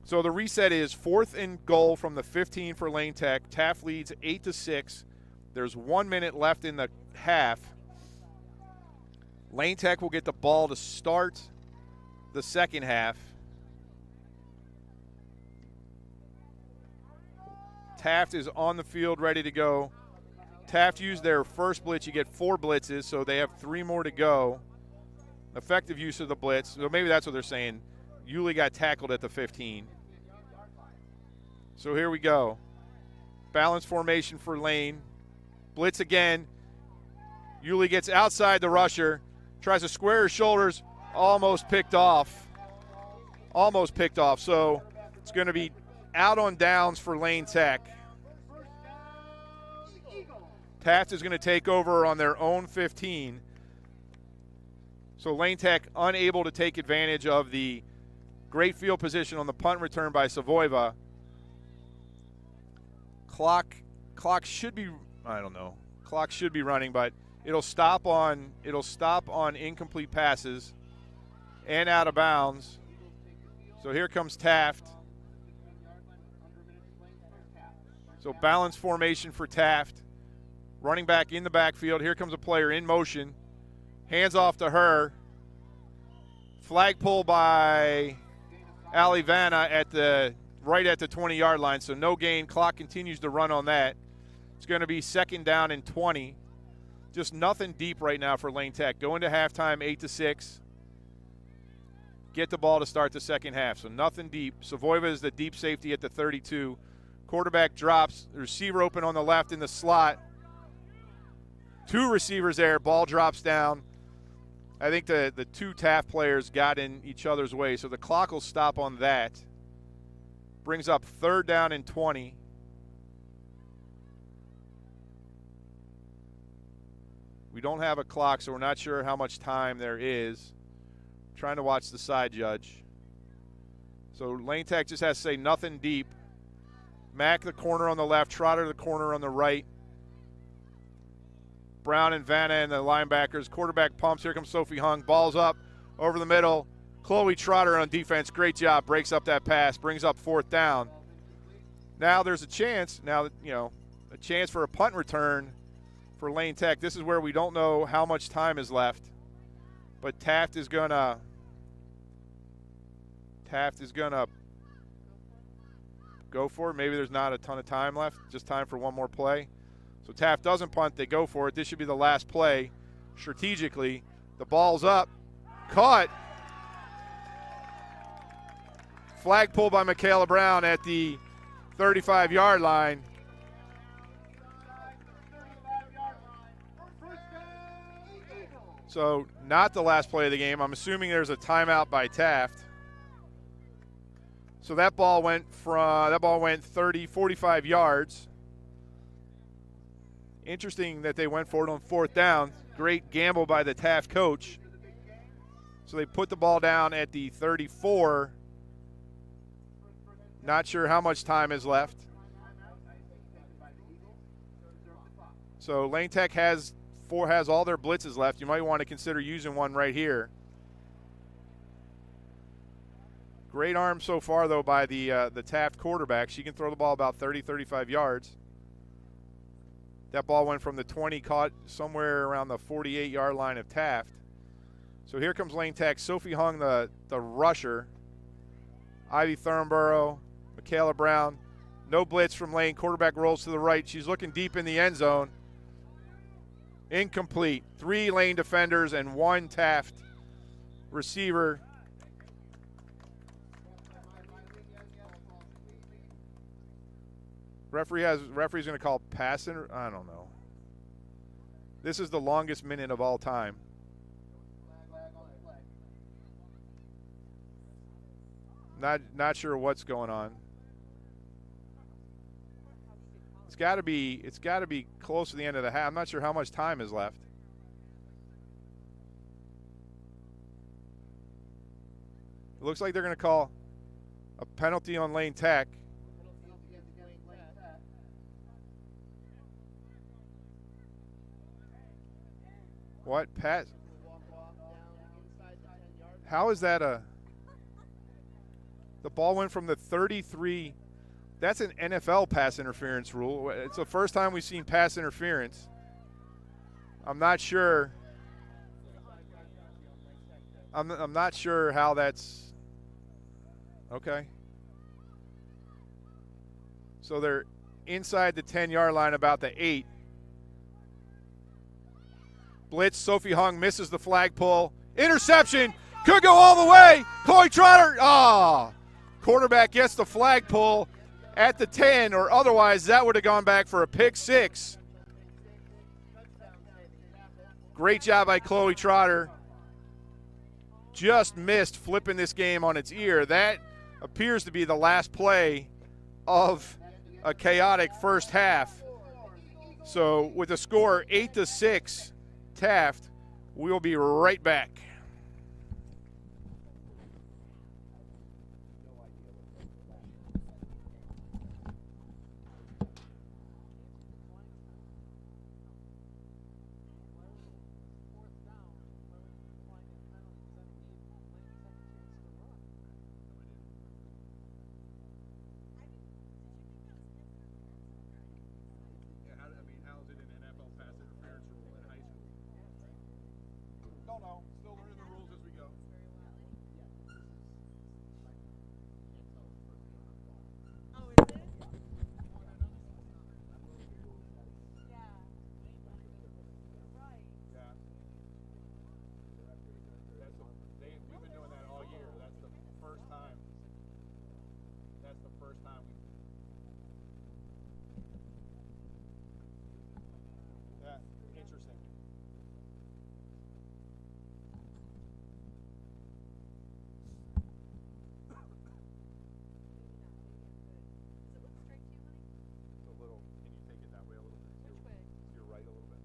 the reset is 4th and goal from the 15 for Lane Tech. Taft leads 8-6. There's 1 minute left in the half. Lane Tech will get the ball to start the second half. Taft is on the field ready to go. Taft used their first blitz. You get 4 blitzes, so they have 3 more to go. Effective use of the blitz. So maybe that's what they're saying. Yulee got tackled at the 15. So here we go. Balance formation for Lane. Blitz again. Yulee gets outside the rusher. Tries to square his shoulders. Almost picked off. Almost picked off. So it's going to be out on downs for Lane Tech. Taft is going to take over on their own 15. So Lane Tech unable to take advantage of the great field position on the punt return by Savoyva. Clock should be, I don't know. Clock should be running, but it'll stop on incomplete passes and out of bounds. So here comes Taft. So balance formation for Taft. Running back in the backfield. Here comes a player in motion. Hands off to her. Flag pull by Ali Vanna right at the 20-yard line, so no gain. Clock continues to run on that. It's going to be 2nd down and 20. Just nothing deep right now for Lane Tech. Going to halftime 8-6. Get the ball to start the second half, so nothing deep. Savoyva is the deep safety at the 32. Quarterback drops. The receiver open on the left in the slot. 2 receivers there. Ball drops down. I think the 2 Taft players got in each other's way, so the clock will stop on that. Brings up 3rd down and 20. We don't have a clock, so we're not sure how much time there is. Trying to watch the side judge. So Lane Tech just has to say nothing deep. Mack the corner on the left, Trotter the corner on the right. Brown and Vanna and the linebackers. Quarterback pumps. Here comes Sophie Hung. Ball's up over the middle. Chloe Trotter on defense. Great job. Breaks up that pass. Brings up 4th down. Now there's a chance. Now, a chance for a punt return for Lane Tech. This is where we don't know how much time is left. But Taft is going to go for it. Maybe there's not a ton of time left. Just time for one more play. So Taft doesn't punt. They go for it. This should be the last play strategically. The ball's up. Caught. Flag pull by Michaela Brown at the 35-yard line. So not the last play of the game. I'm assuming there's a timeout by Taft. So that ball went 45 yards. Interesting that they went for it on 4th down. Great gamble by the Taft coach. So they put the ball down at the 34. Not sure how much time is left. So Lane Tech has has all their blitzes left. You might want to consider using one right here. Great arm so far, though, by the Taft quarterback. She can throw the ball about 30, 35 yards. That ball went from the 20, caught somewhere around the 48-yard line of Taft. So here comes Lane Tech. Sophie Hung, the rusher. Ivy Thornborough, Michaela Brown. No blitz from Lane. Quarterback rolls to the right. She's looking deep in the end zone. Incomplete. 3 Lane defenders and 1 Taft receiver. Referee's going to call pass inter. I don't know. This is the longest minute of all time. Not sure what's going on. It's got to be close to the end of the half. I'm not sure how much time is left. It looks like they're going to call a penalty on Lane Tech. What, Pat? How is that a? The ball went from the 33. That's an NFL pass interference rule. It's the first time we've seen pass interference. I'm not sure. I'm not sure how that's. Okay. So they're inside the 10-yard line, about the 8. Blitz, Sophie Hung misses the flagpole. Interception, could go all the way. Chloe Trotter, quarterback gets the flagpole at the 10, or otherwise that would have gone back for a pick 6. Great job by Chloe Trotter. Just missed flipping this game on its ear. That appears to be the last play of a chaotic first half. So with the score 8-6, Taft, we'll be right back. No, still learning the rules as we go. Oh, is it? Yeah. Right. Yeah. We've been doing that all year. That's the first time. Yeah, interesting. A little. Can you take it that way a little bit? Which way? To your right a little bit.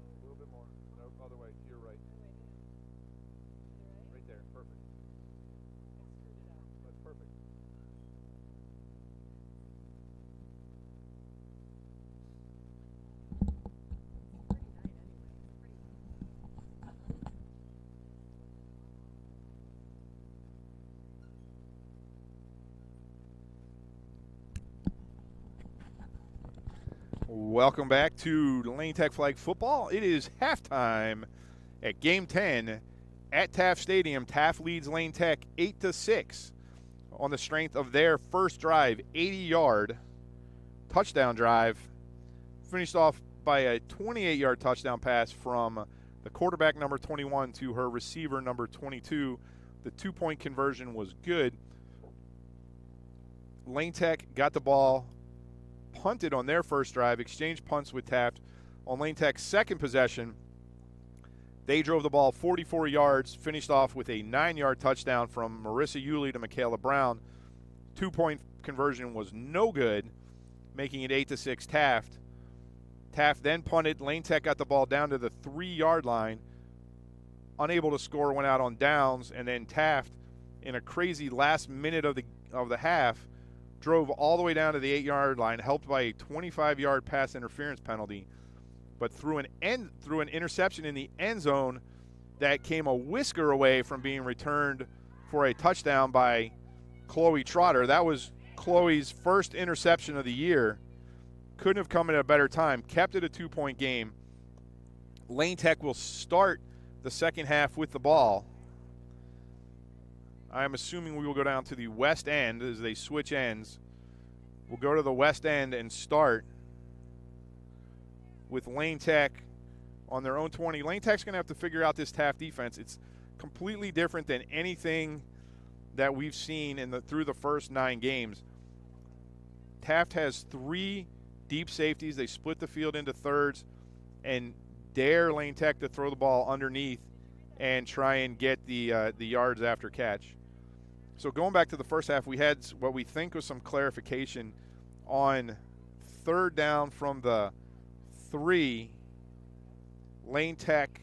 A little bit more. No, other way. To your right. Right there. Perfect. That's perfect. Welcome back to Lane Tech Flag Football. It is halftime at Game 10 at Taft Stadium. Taft leads Lane Tech 8-6 on the strength of their first drive, 80-yard touchdown drive, finished off by a 28-yard touchdown pass from the quarterback number 21 to her receiver number 22. The 2-point conversion was good. Lane Tech got the ball, punted on their first drive, exchanged punts with Taft. On Lane Tech's second possession, they drove the ball 44 yards, finished off with a 9-yard touchdown from Marissa Yulee to Michaela Brown. 2-point conversion was no good, making it 8-6 Taft. Taft then punted. Lane Tech got the ball down to the 3-yard line. Unable to score, went out on downs, and then Taft, in a crazy last minute of the half, drove all the way down to the 8-yard line, helped by a 25-yard pass interference penalty, but threw an interception in the end zone that came a whisker away from being returned for a touchdown by Chloe Trotter. That was Chloe's first interception of the year. Couldn't have come at a better time. Kept it a 2-point game. Lane Tech will start the second half with the ball. I'm assuming we will go down to the west end as they switch ends. We'll go to the west end and start with Lane Tech on their own 20. Lane Tech's going to have to figure out this Taft defense. It's completely different than anything that we've seen through the first 9 games. Taft has 3 deep safeties. They split the field into thirds and dare Lane Tech to throw the ball underneath and try and get the yards after catch. So going back to the first half, we had what we think was some clarification on third down from the 3. Lane Tech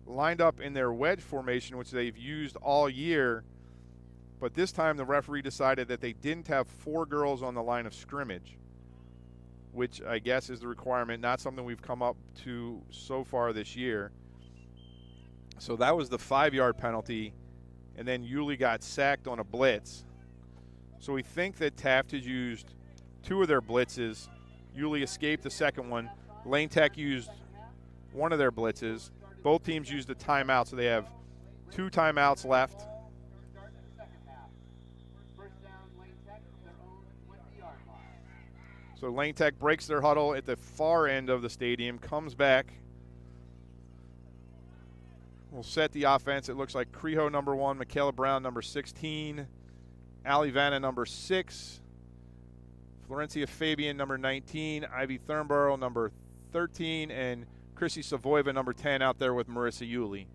lined up in their wedge formation, which they've used all year, but this time the referee decided that they didn't have 4 girls on the line of scrimmage, which I guess is the requirement, not something we've come up to so far this year. So that was the 5-yard penalty, and then Yulee got sacked on a blitz. So we think that Taft has used 2 of their blitzes. Yulee escaped the second one. Lane Tech used one of their blitzes. Both teams used a timeout, so they have 2 timeouts left. So Lane Tech breaks their huddle at the far end of the stadium, comes back. We'll set the offense. It looks like Creho number 1, Michaela Brown number 16, Allie Vanna number 6, Florencia Fabian number 19, Ivy Thornborough number 13, and Chrissy Savoyeva number 10 out there with Marissa Yulee.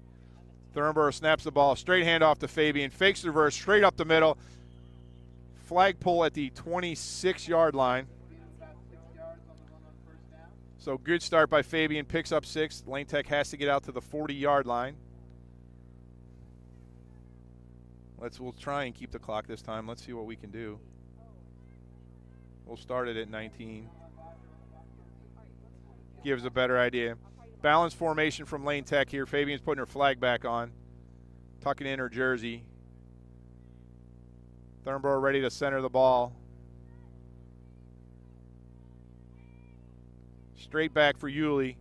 Thornborough snaps the ball, straight handoff to Fabian, fakes the reverse, straight up the middle. Flag pull at the 26-yard line. So good start by Fabian, picks up 6. Lane Tech has to get out to the 40-yard line. We'll try and keep the clock this time. Let's see what we can do. We'll start it at 19. Gives a better idea. Balanced formation from Lane Tech here. Fabian's putting her flag back on, tucking in her jersey. Thornborough ready to center the ball. Straight back for Yulee.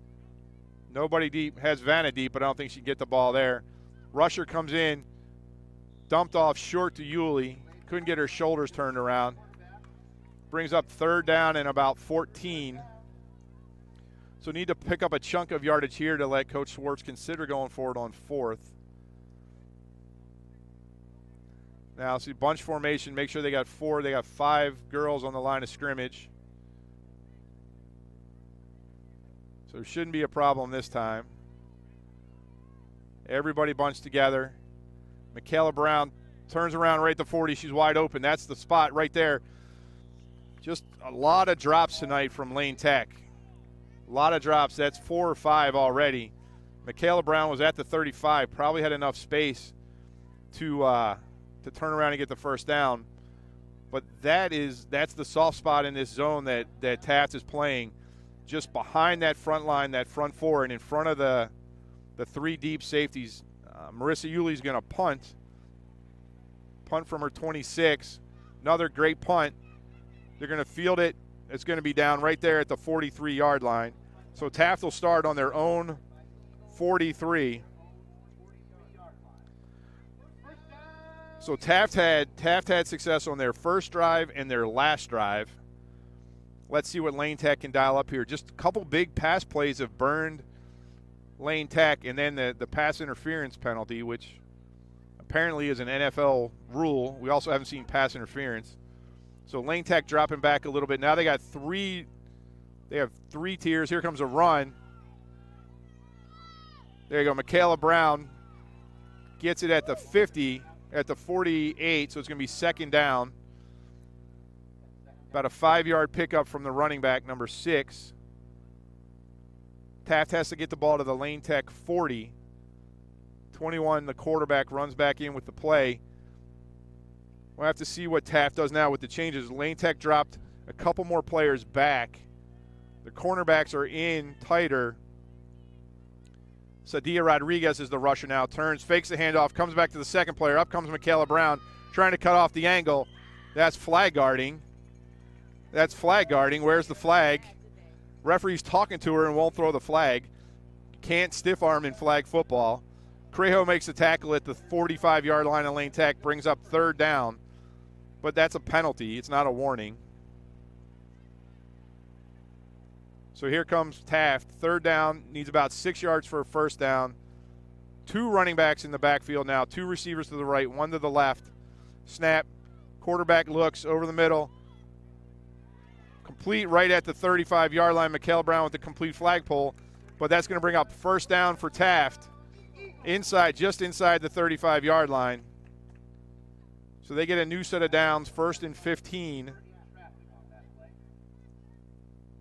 Nobody deep. Has Vanna deep, but I don't think she can get the ball there. Rusher comes in. Dumped off short to Yulee. Couldn't get her shoulders turned around. Brings up third down and about 14. So need to pick up a chunk of yardage here to let Coach Schwartz consider going forward on 4th. Now, see, bunch formation. Make sure they got 4. They got 5 girls on the line of scrimmage. So there shouldn't be a problem this time. Everybody bunched together. Michaela Brown turns around right at the 40. She's wide open. That's the spot right there. Just a lot of drops tonight from Lane Tech. A lot of drops. That's 4 or 5 already. Michaela Brown was at the 35. Probably had enough space to turn around and get the first down. But that's the soft spot in this zone that Taft is playing. Just behind that front line, that front 4, and in front of the 3 deep safeties. Marissa Yulee's going to punt. Punt from her 26. Another great punt. They're going to field it. It's going to be down right there at the 43-yard line. So Taft will start on their own 43. So Taft had success on their first drive and their last drive. Let's see what Lane Tech can dial up here. Just a couple big pass plays have burned Lane Tech, and then the pass interference penalty, which apparently is an NFL rule. We also haven't seen pass interference. So Lane Tech dropping back a little bit. Now they have 3 tiers. Here comes a run. There you go. Michaela Brown gets it at the 50, at the 48, so it's going to be second down. About a 5-yard pickup from the running back, number 6. Taft has to get the ball to the Lane Tech 40. 21, the quarterback runs back in with the play. We'll have to see what Taft does now with the changes. Lane Tech dropped a couple more players back. The cornerbacks are in tighter. Sadia Rodriguez is the rusher now. Turns, fakes the handoff, comes back to the second player. Up comes Michaela Brown, trying to cut off the angle. That's flag guarding. That's flag guarding. Where's the flag? Referee's talking to her and won't throw the flag. Can't stiff arm in flag football. Crejo makes a tackle at the 45-yard line of Lane Tech, brings up third down. But that's a penalty. It's not a warning. So here comes Taft. Third down, needs about 6 yards for a first down. Two running backs in the backfield now. Two receivers to the right, one to the left. Snap. Quarterback looks over the middle. Complete right at the 35-yard line. Michaela Brown with the complete flagpole. But that's going to bring up first down for Taft. Inside, just inside the 35-yard line. So they get a new set of downs, 1st and 15.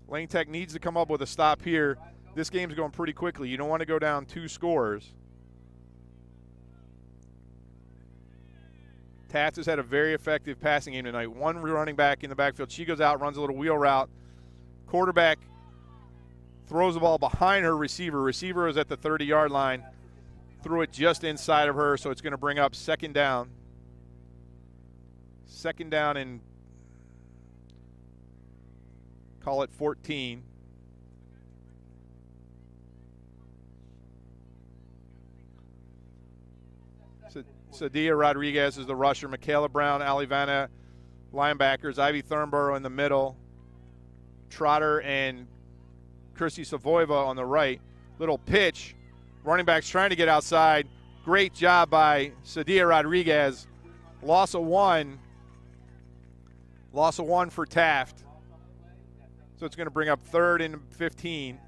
Lane Tech needs to come up with a stop here. This game's going pretty quickly. You don't want to go down 2 scores. Taft has had a very effective passing game tonight. One running back in the backfield. She goes out, runs a little wheel route. Quarterback throws the ball behind her receiver. Receiver is at the 30-yard line. Threw it just inside of her, so it's going to bring up second down. Second down and call it 14. Sadia Rodriguez is the rusher. Michaela Brown, Alivana, linebackers. Ivy Thornborough in the middle. Trotter and Chrissy Savoyeva on the right. Little pitch. Running backs trying to get outside. Great job by Sadia Rodriguez. Loss of one. Loss of one for Taft. So it's going to bring up 3rd and 15.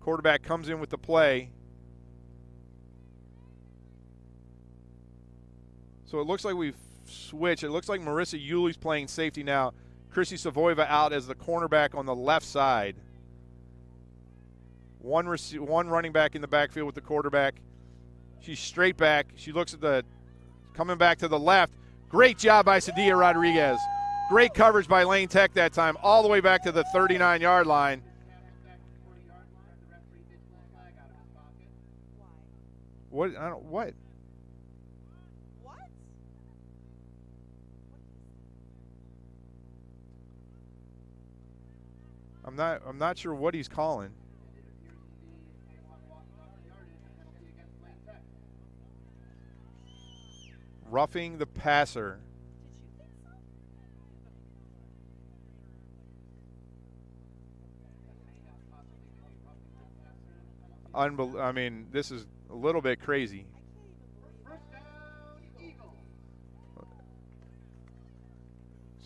Quarterback comes in with the play. So it looks like we've switched. It looks like Marissa Yuli's playing safety now. Chrissy Savoyeva out as the cornerback on the left side. One running back in the backfield with the quarterback. She's straight back. She looks at the coming back to the left. Great job by Sadia Rodriguez. Great coverage by Lane Tech that time, all the way back to the 39-yard line. What? I don't. What? What? I'm not sure what he's calling. Roughing the passer. I mean, this is a little bit crazy.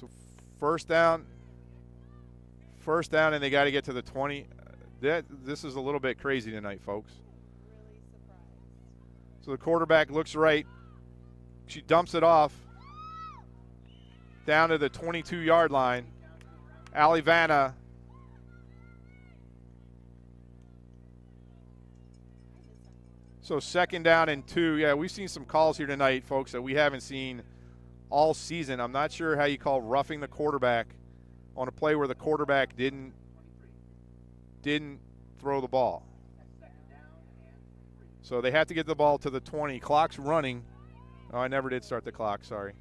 So first down, and they got to get to the 20. This is a little bit crazy tonight, folks. So the quarterback looks right. She dumps it off down to the 22-yard line. Alivana. So second down and 2. Yeah, we've seen some calls here tonight, folks, that we haven't seen all season. I'm not sure how you call roughing the quarterback on a play where the quarterback didn't throw the ball. So they have to get the ball to the 20. Clock's running. Oh, I never did start the clock, sorry.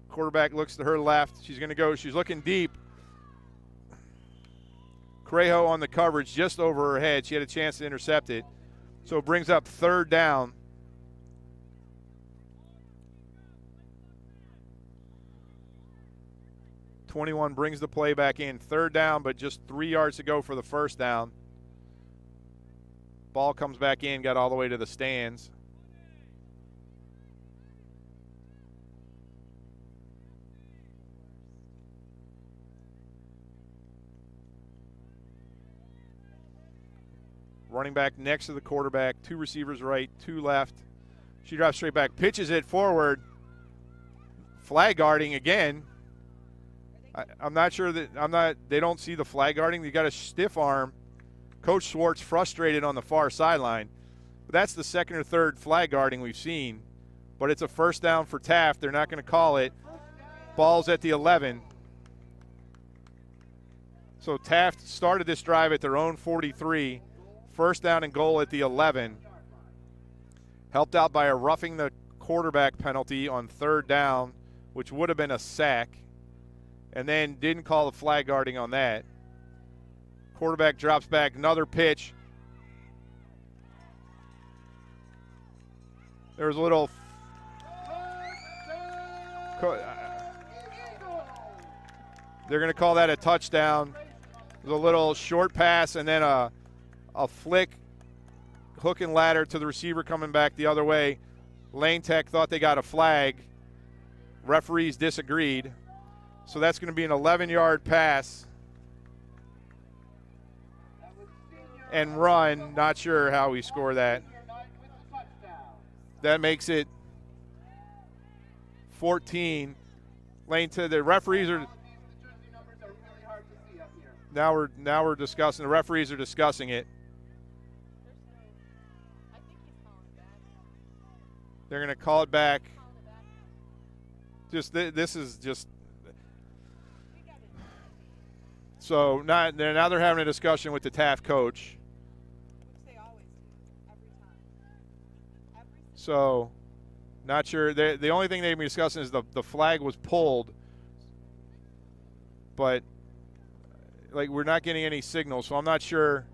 Quarterback looks to her left. She's going to go. She's looking deep. Crejo on the coverage just over her head. She had a chance to intercept it. So it brings up third down. '21 brings the play back in. Third down, but just 3 yards to go for the first down. Ball comes back in, got all the way to the stands. Running back next to the quarterback, 2 receivers right, 2 left. She drops straight back, pitches it forward. Flag guarding again. I'm not sure that they don't see the flag guarding. They got a stiff arm. Coach Schwartz frustrated on the far sideline. But that's the second or third flag guarding we've seen. But it's a first down for Taft. They're not going to call it. Ball's at the 11. So Taft started this drive at their own 43. First down and goal at the 11. Helped out by a roughing the quarterback penalty on third down, which would have been a sack. And then didn't call the flag guarding on that. Quarterback drops back, another pitch. There was a little they're going to call that a touchdown. There's a little short pass and then a flick, hook and ladder to the receiver coming back the other way. Lane Tech thought they got a flag. Referees disagreed. So that's going to be an 11-yard pass and run. Not sure how we score that. That makes it 14. Lane Tech, the referees are now we're discussing. The referees are discussing it. They're going to call it back. This is just so now they're having a discussion with the Taft coach. So not sure. The only thing they've been discussing is the flag was pulled, but like we're not getting any signals, so I'm not sure.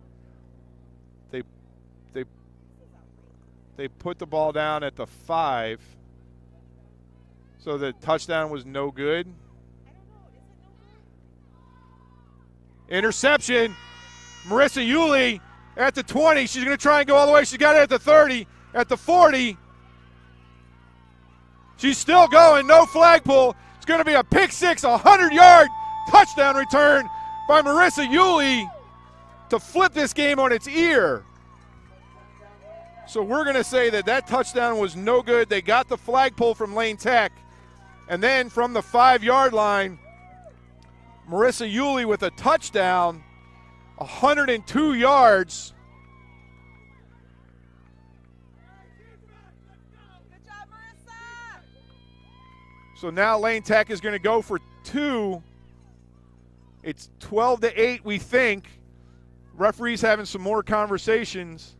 They put the ball down at the 5, so the touchdown was no good. Interception. Marissa Yulee at the 20. She's going to try and go all the way. She got it at the 30, at the 40. She's still going. No flag pull. It's going to be a pick six, 100-yard touchdown return by Marissa Yulee to flip this game on its ear. So we're going to say that touchdown was no good. They got the flagpole from Lane Tech. And then from the 5-yard line, Marissa Yulee with a touchdown, 102 yards. Good job, Marissa. So now Lane Tech is going to go for 2. It's 12-8, we think. Referees having some more conversations.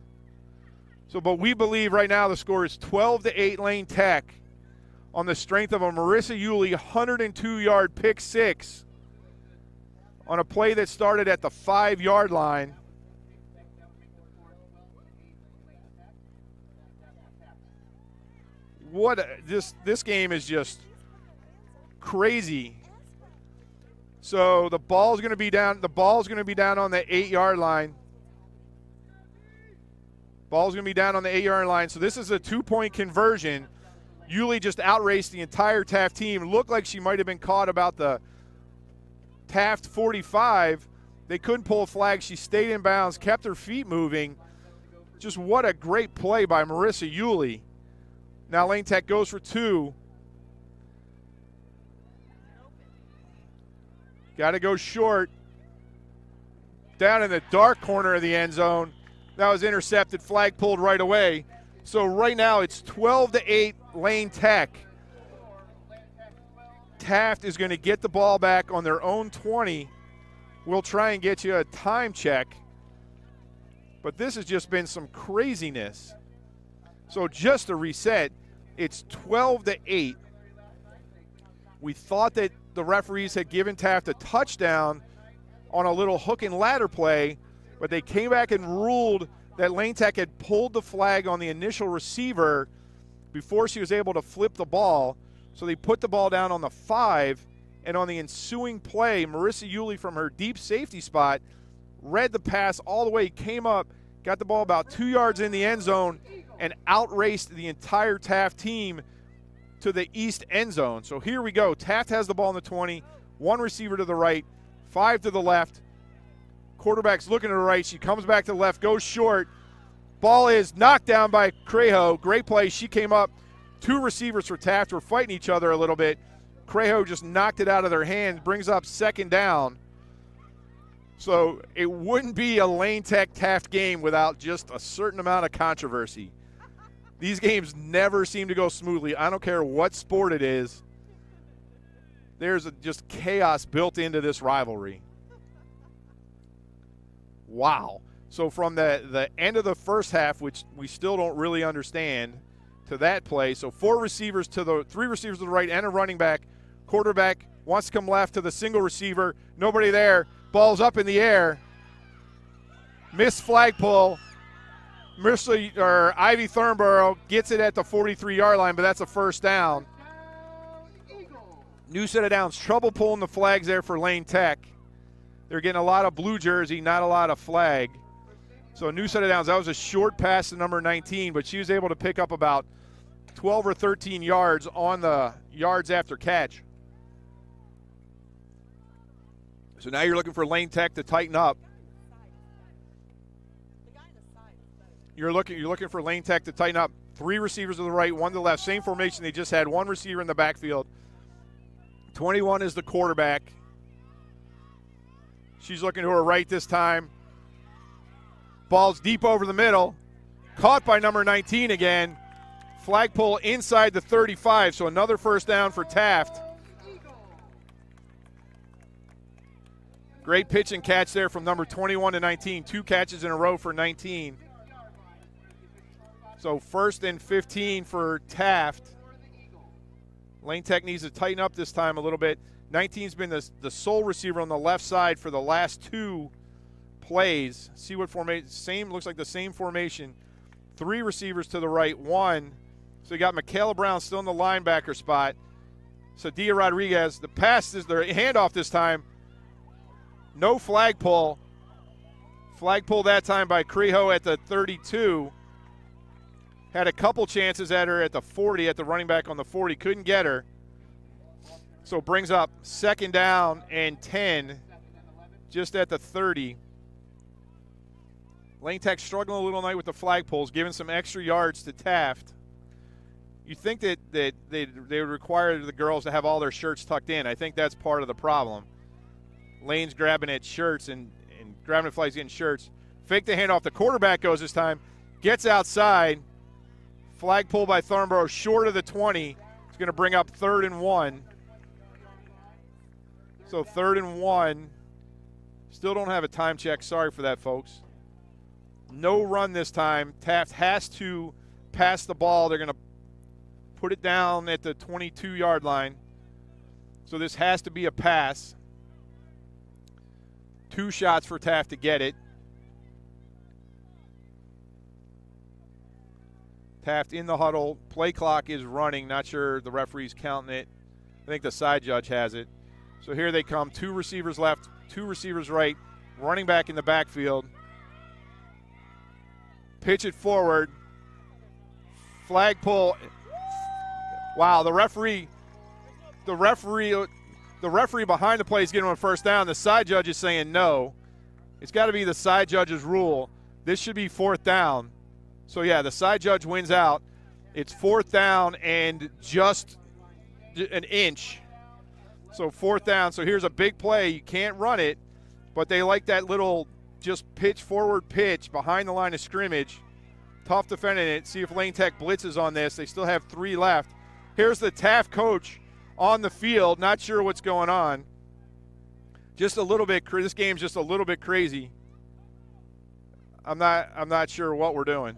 But we believe right now the score is 12-8 Lane Tech on the strength of a Marissa Yulee 102-yard pick six on a play that started at the 5-yard line. This game is just crazy. So the ball's going to be down. The ball's going to be down on the 8-yard line. Ball's going to be down on the 8-yard line. So this is a 2-point conversion. Yulee just outraced the entire Taft team. Looked like she might have been caught about the Taft 45. They couldn't pull a flag. She stayed in bounds, kept her feet moving. Just what a great play by Marissa Yulee. Now Lane Tech goes for 2. Got to go short. Down in the dark corner of the end zone. That was intercepted, flag pulled right away. So right now it's 12-8 Lane Tech. Taft is going to get the ball back on their own 20. We'll try and get you a time check. But this has just been some craziness. So just to reset, it's 12-8. We thought that the referees had given Taft a touchdown on a little hook and ladder play, but they came back and ruled that Lane Tech had pulled the flag on the initial receiver before she was able to flip the ball. So they put the ball down on the 5, and on the ensuing play, Marissa Yulee from her deep safety spot read the pass all the way, came up, got the ball about 2 yards in the end zone, and outraced the entire Taft team to the east end zone. So here we go. Taft has the ball on the 20, 1 receiver to the right, 5 to the left. Quarterback's looking to the right. She comes back to the left, goes short. Ball is knocked down by Crejo. Great play. She came up. 2 receivers for Taft were fighting each other a little bit. Crejo just knocked it out of their hands, brings up second down. So it wouldn't be a Lane Tech Taft game without just a certain amount of controversy. These games never seem to go smoothly. I don't care what sport it is. There's just chaos built into this rivalry. Wow. So from the end of the first half, which we still don't really understand, to that play. So three receivers to the right and a running back. Quarterback wants to come left to the single receiver. Nobody there. Ball's up in the air. Missed flagpole. Ivy Thornborough gets it at the 43-yard line, but that's a first down. New set of downs. Trouble pulling the flags there for Lane Tech. They're getting a lot of blue jersey, not a lot of flag. So a new set of downs. That was a short pass to number 19, but she was able to pick up about 12 or 13 yards on the yards after catch. So now you're looking for Lane Tech to tighten up. You're looking for Lane Tech to tighten up. Three receivers to the right, one to the left. Same formation they just had. One receiver in the backfield. 21 is the quarterback. She's looking to her right this time. Ball's deep over the middle. Caught by number 19 again. Flagpole inside the 35, so another first down for Taft. Great pitch and catch there from number 21 to 19. 2 catches in a row for 19. So 1st and 15 for Taft. Lane Tech needs to tighten up this time a little bit. 19's been the sole receiver on the left side for the last 2 plays. See what formation, looks like the same formation. 3 receivers to the right, 1. So you got Michaela Brown still in the linebacker spot. Sadia Rodriguez, the pass is their handoff this time. No flagpole. Flagpole that time by Crejo at the 32. Had a couple chances at her at the 40, at the running back on the 40. Couldn't get her. So brings up 2nd down and 10 just at the 30. Lane Tech struggling a little tonight with the flagpoles, giving some extra yards to Taft. You think that they would require the girls to have all their shirts tucked in. I think that's part of the problem. Lane's grabbing at shirts and grabbing at flags, getting shirts. Fake the handoff. The quarterback goes this time. Gets outside. Flagpole by Thornborough short of the 20. It's going to bring up 3rd and 1. So 3rd and 1. Still don't have a time check. Sorry for that, folks. No run this time. Taft has to pass the ball. They're going to put it down at the 22-yard line. So this has to be a pass. 2 shots for Taft to get it. Taft in the huddle. Play clock is running. Not sure the referee's counting it. I think the side judge has it. So here they come. 2 receivers left, 2 receivers right. Running back in the backfield. Pitch it forward. Flagpole. Wow, the referee behind the play is getting him a first down. The side judge is saying no. It's got to be the side judge's rule. This should be 4th down. So, yeah, the side judge wins out. It's 4th down and just an inch. So 4th down. So here's a big play. You can't run it, but they like that little just forward pitch behind the line of scrimmage. Tough defending it. See if Lane Tech blitzes on this. They still have 3 left. Here's the Taft coach on the field. Not sure what's going on. Just a little bit. This game's just a little bit crazy. I'm not sure what we're doing.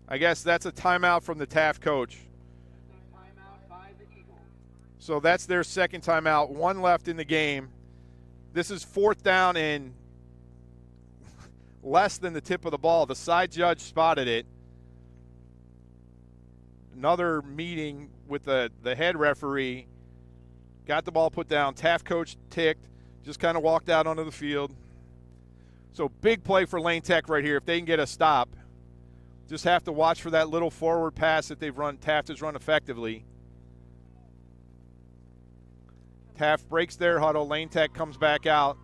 I guess that's a timeout from the Taft coach. So that's their 2nd timeout. 1 left in the game. This is 4th down and less than the tip of the ball. The side judge spotted it. Another meeting with the head referee. Got the ball put down. Taft coach ticked. Just kind of walked out onto the field. So big play for Lane Tech right here if they can get a stop. Just have to watch for that little forward pass that Taft has run effectively. Taft breaks their huddle. Lane Tech comes back out.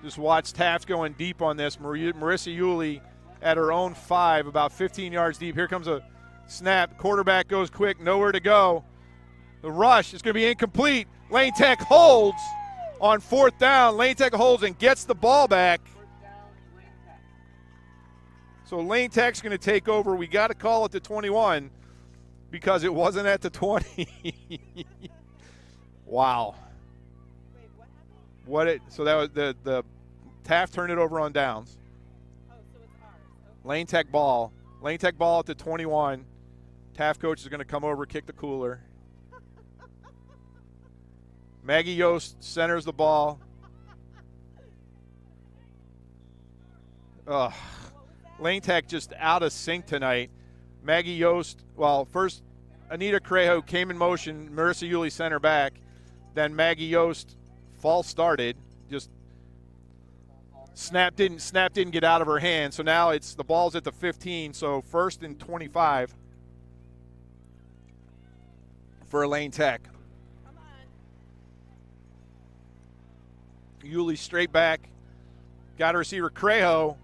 Just watch Taft going deep on this. Marissa Yulee at her own 5, about 15 yards deep. Here comes a snap. Quarterback goes quick, nowhere to go. The rush is going to be incomplete. Lane Tech holds on 4th down. Lane Tech holds and gets the ball back. So Lane Tech's going to take over. We got to call it the 21 because it wasn't at the 20. Wow. So that was the Taft turned it over on downs. Oh, so it's ours. Okay. Lane Tech ball. Lane Tech ball at the 21. Taft coach is going to come over, kick the cooler. Maggie Yost centers the ball. Ugh. Lane Tech just out of sync tonight. Maggie Yost, well, first Anita Crejo came in motion. Marissa Yulee center back. Then Maggie Yost false started. Just snap didn't get out of her hand. So now it's the ball's at the 15. So 1st and 25 for Lane Tech. Come on. Yulee straight back. Got a receiver Crejo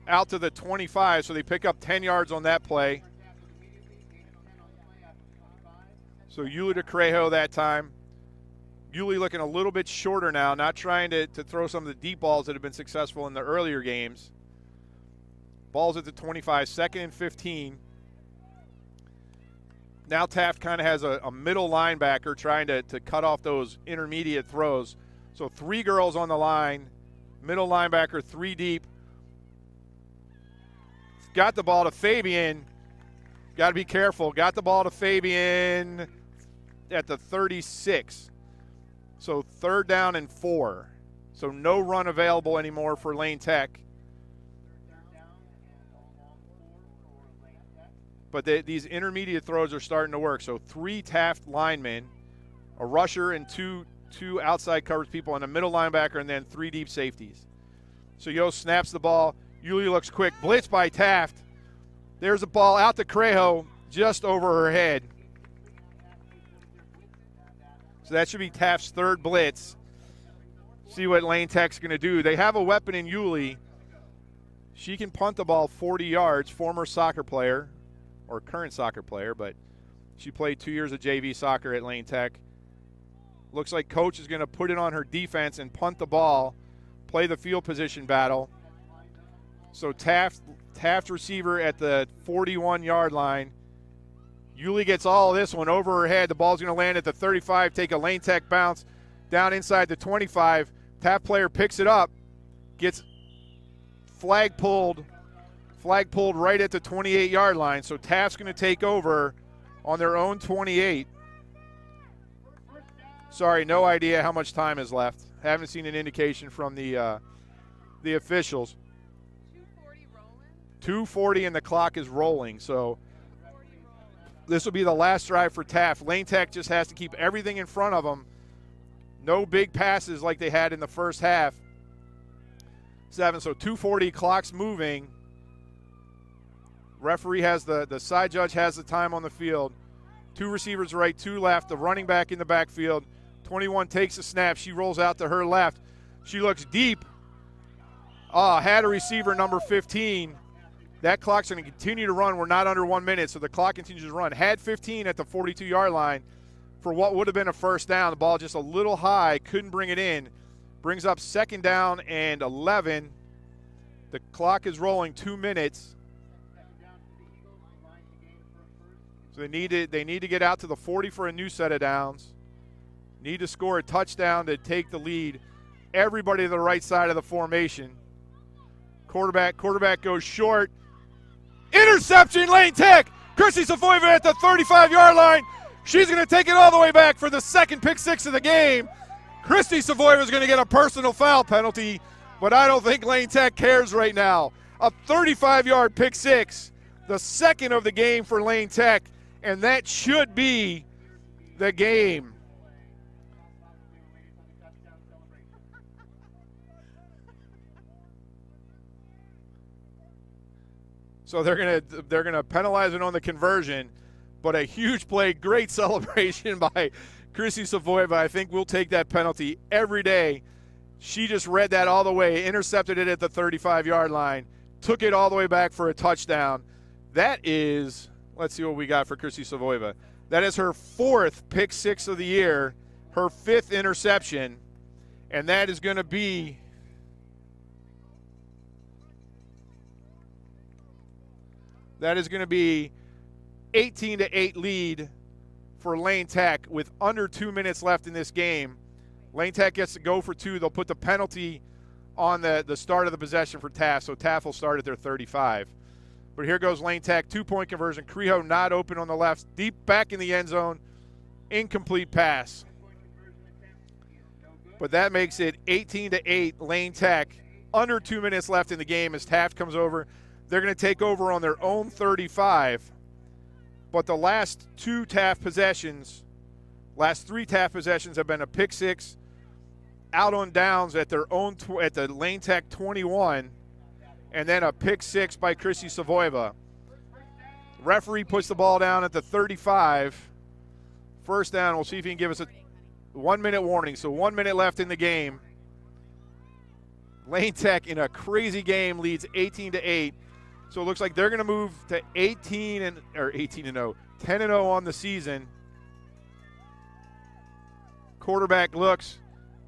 out to the 25, so they pick up 10 yards on that play. So Yulee to Crejo that time. Yulee looking a little bit shorter now, not trying to throw some of the deep balls that have been successful in the earlier games. Ball's at the 25, 2nd and 15. Now Taft kind of has a middle linebacker trying to cut off those intermediate throws. So 3 girls on the line, middle linebacker, 3 deep. Got the ball to Fabian. Got to be careful. Got the ball to Fabian at the 36. So 3rd down and 4. So no run available anymore for Lane Tech. But these intermediate throws are starting to work. So 3 Taft linemen, a rusher and two outside coverage people, and a middle linebacker, and then 3 deep safeties. So Yost snaps the ball. Yulee looks quick. Blitz by Taft. There's a ball out to Crejo just over her head. So that should be Taft's 3rd blitz. See what Lane Tech's going to do. They have a weapon in Yulee. She can punt the ball 40 yards, former soccer player, or current soccer player, but she played 2 years of JV soccer at Lane Tech. Looks like coach is going to put it on her defense and punt the ball, play the field position battle. So Taft receiver at the 41-yard line. Yulee gets all of this one over her head. The ball's going to land at the 35, take a Lane Tech bounce down inside the 25. Taft player picks it up, gets flag pulled right at the 28-yard line. So Taft's going to take over on their own 28. Sorry, no idea how much time is left. Haven't seen an indication from the officials. 2:40 and the clock is rolling. So this will be the last drive for Taft. Lane Tech just has to keep everything in front of them. No big passes like they had in the first half. 7, so 2:40, clock's moving. Referee has the side judge has the time on the field. 2 receivers right, 2 left, the running back in the backfield. 21 takes a snap. She rolls out to her left. She looks deep. Had a receiver, number 15. That clock's going to continue to run. We're not under 1 minute, so the clock continues to run. Had 15 at the 42-yard line for what would have been a first down. The ball just a little high, couldn't bring it in. Brings up 2nd down and 11. The clock is rolling, 2 minutes. So they need to get out to the 40 for a new set of downs. Need to score a touchdown to take the lead. Everybody to the right side of the formation. Quarterback goes short. Interception, Lane Tech. Chrissy Savoyeva at the 35-yard line. She's going to take it all the way back for the 2nd pick 6 of the game. Christy Savoyeva is going to get a personal foul penalty, but I don't think Lane Tech cares right now. A 35-yard pick 6, the 2nd of the game for Lane Tech, and that should be the game. So they're gonna penalize it on the conversion, but a huge play, great celebration by Chrissy Savoyeva. I think we'll take that penalty every day. She just read that all the way, intercepted it at the 35-yard line, took it all the way back for a touchdown. That is, let's see what we got for Chrissy Savoyeva. That is her 4th pick 6 of the year. her 5th interception, and that is going to be – 18-8 lead for Lane Tech with under 2 minutes left in this game. Lane Tech gets to go for 2. They'll put the penalty on the start of the possession for Taft, so Taft will start at their 35. But here goes Lane Tech, 2-point conversion. Creho not open on the left, deep back in the end zone, incomplete pass. But that makes it 18-8 Lane Tech, under 2 minutes left in the game as Taft comes over. They're going to take over on their own 35. But the last 3 Taft possessions have been a pick 6 out on downs at their own at the Lane Tech 21, and then a pick 6 by Chrissy Savoyeva. Referee puts the ball down at the 35. First down. We'll see if he can give us a 1-minute warning. So 1 minute left in the game. Lane Tech in a crazy game leads 18-8. So it looks like they're going to move to 10-0 on the season. Quarterback looks.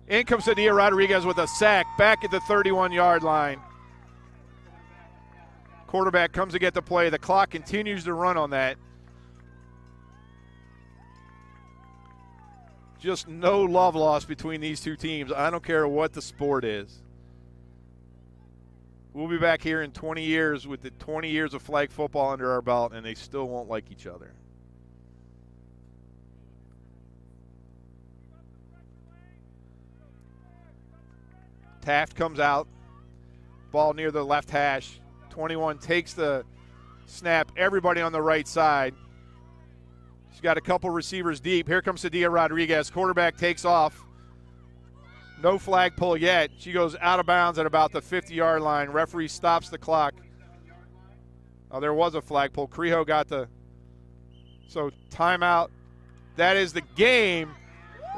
In comes Sadia Rodriguez with a sack back at the 31-yard line. Quarterback comes to get the play. The clock continues to run on that. Just no love lost between these two teams. I don't care what the sport is. We'll be back here in 20 years with the 20 years of flag football under our belt, and they still won't like each other. Taft comes out. Ball near the left hash. 21 takes the snap. Everybody on the right side. She's got a couple receivers deep. Here comes Sadia Rodriguez. Quarterback takes off. No flag pull yet. She goes out of bounds at about the 50-yard line. Referee stops the clock. Oh, there was a flag pull. Creho got the – so timeout. That is the game.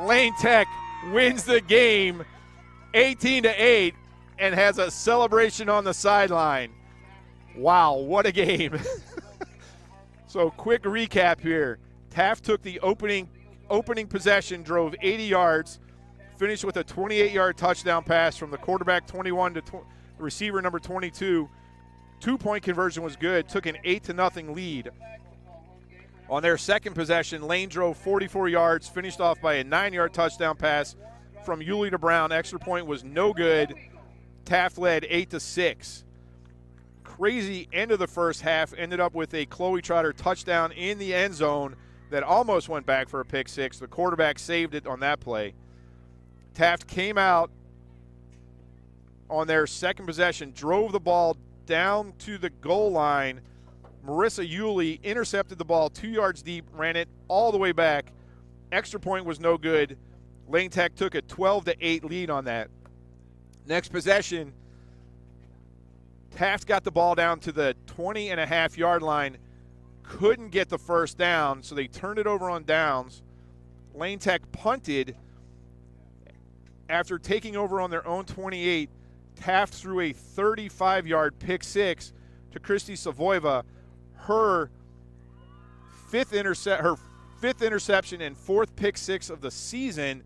Lane Tech wins the game 18-8 and has a celebration on the sideline. Wow, what a game. So quick recap here. Taft took the opening possession, drove 80 yards, finished with a 28-yard touchdown pass from the quarterback 21 to the receiver number 22. 2-point conversion was good, took an 8-0 lead. On their second possession, Lane drove 44 yards, finished off by a 9-yard touchdown pass from Yulee to Brown. Extra point was no good. Taft led 8-6. Crazy end of the first half, ended up with a Chloe Trotter touchdown in the end zone that almost went back for a pick 6. The quarterback saved it on that play. Taft came out on their second possession, drove the ball down to the goal line. Marissa Yulee intercepted the ball 2 yards deep, ran it all the way back. Extra point was no good. Lane Tech took a 12-8 lead on that. Next possession, Taft got the ball down to the 20.5-yard line, couldn't get the first down, so they turned it over on downs. Lane Tech punted. After taking over on their own 28, Taft threw a 35-yard pick 6 to Christy Savoyeva, her fifth interception and 4th pick 6 of the season,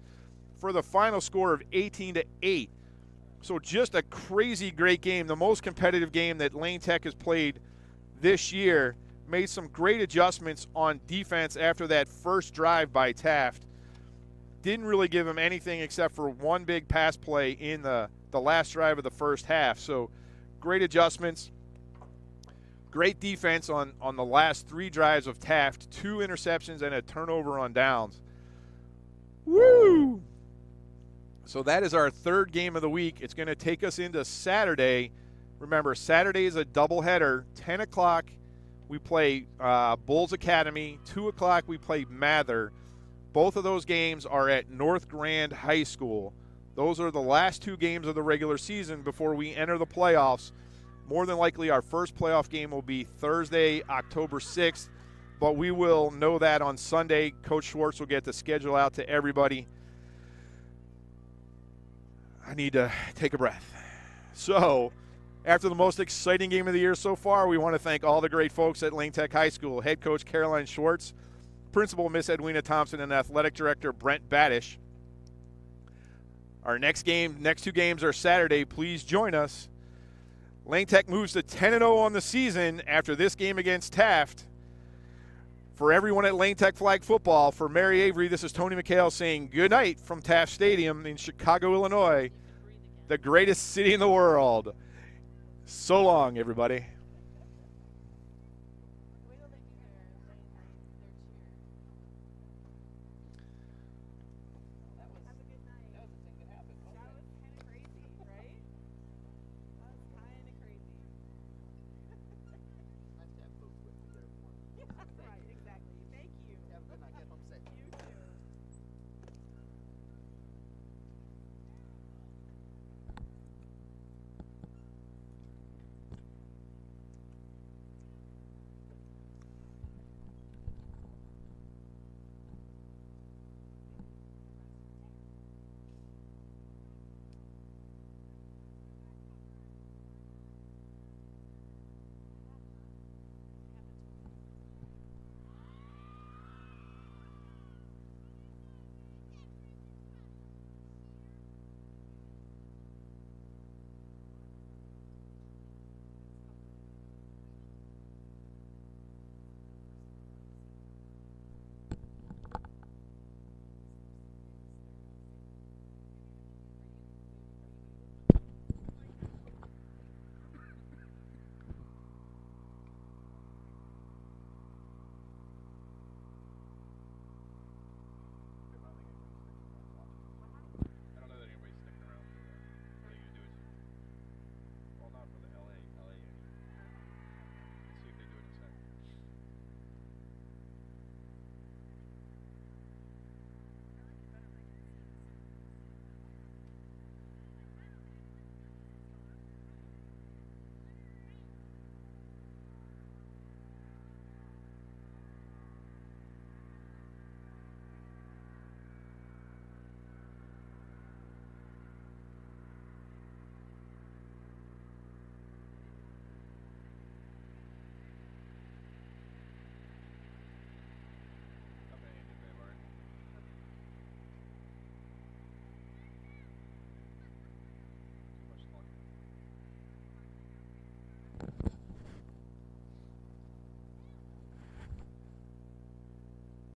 for the final score of 18-8. So just a crazy great game, the most competitive game that Lane Tech has played this year. Made some great adjustments on defense after that first drive by Taft. Didn't really give him anything except for one big pass play in the last drive of the first half. So great adjustments. Great defense on the last 3 drives of Taft. 2 interceptions and a turnover on downs. Woo! So that is our third game of the week. It's going to take us into Saturday. Remember, Saturday is a doubleheader. 10 o'clock, we play Bulls Academy. 2 o'clock, we play Mather. Both of those games are at North Grand High School. Those are the last 2 games of the regular season before we enter the playoffs. More than likely, our first playoff game will be Thursday, October 6th, but we will know that on Sunday. Coach Schwartz will get the schedule out to everybody. I need to take a breath. So, after the most exciting game of the year so far, we want to thank all the great folks at Lane Tech High School. Head coach Caroline Schwartz, principal Miss Edwina Thompson, and athletic director Brent Badish. Our next two games are Saturday. Please join us. Lane Tech moves to 10-0 on the season after this game against Taft. For everyone at Lane Tech Flag Football, for Mary Avery, this is Tony McHale saying good night from Taft Stadium in Chicago, Illinois, the greatest city in the world. So long, everybody.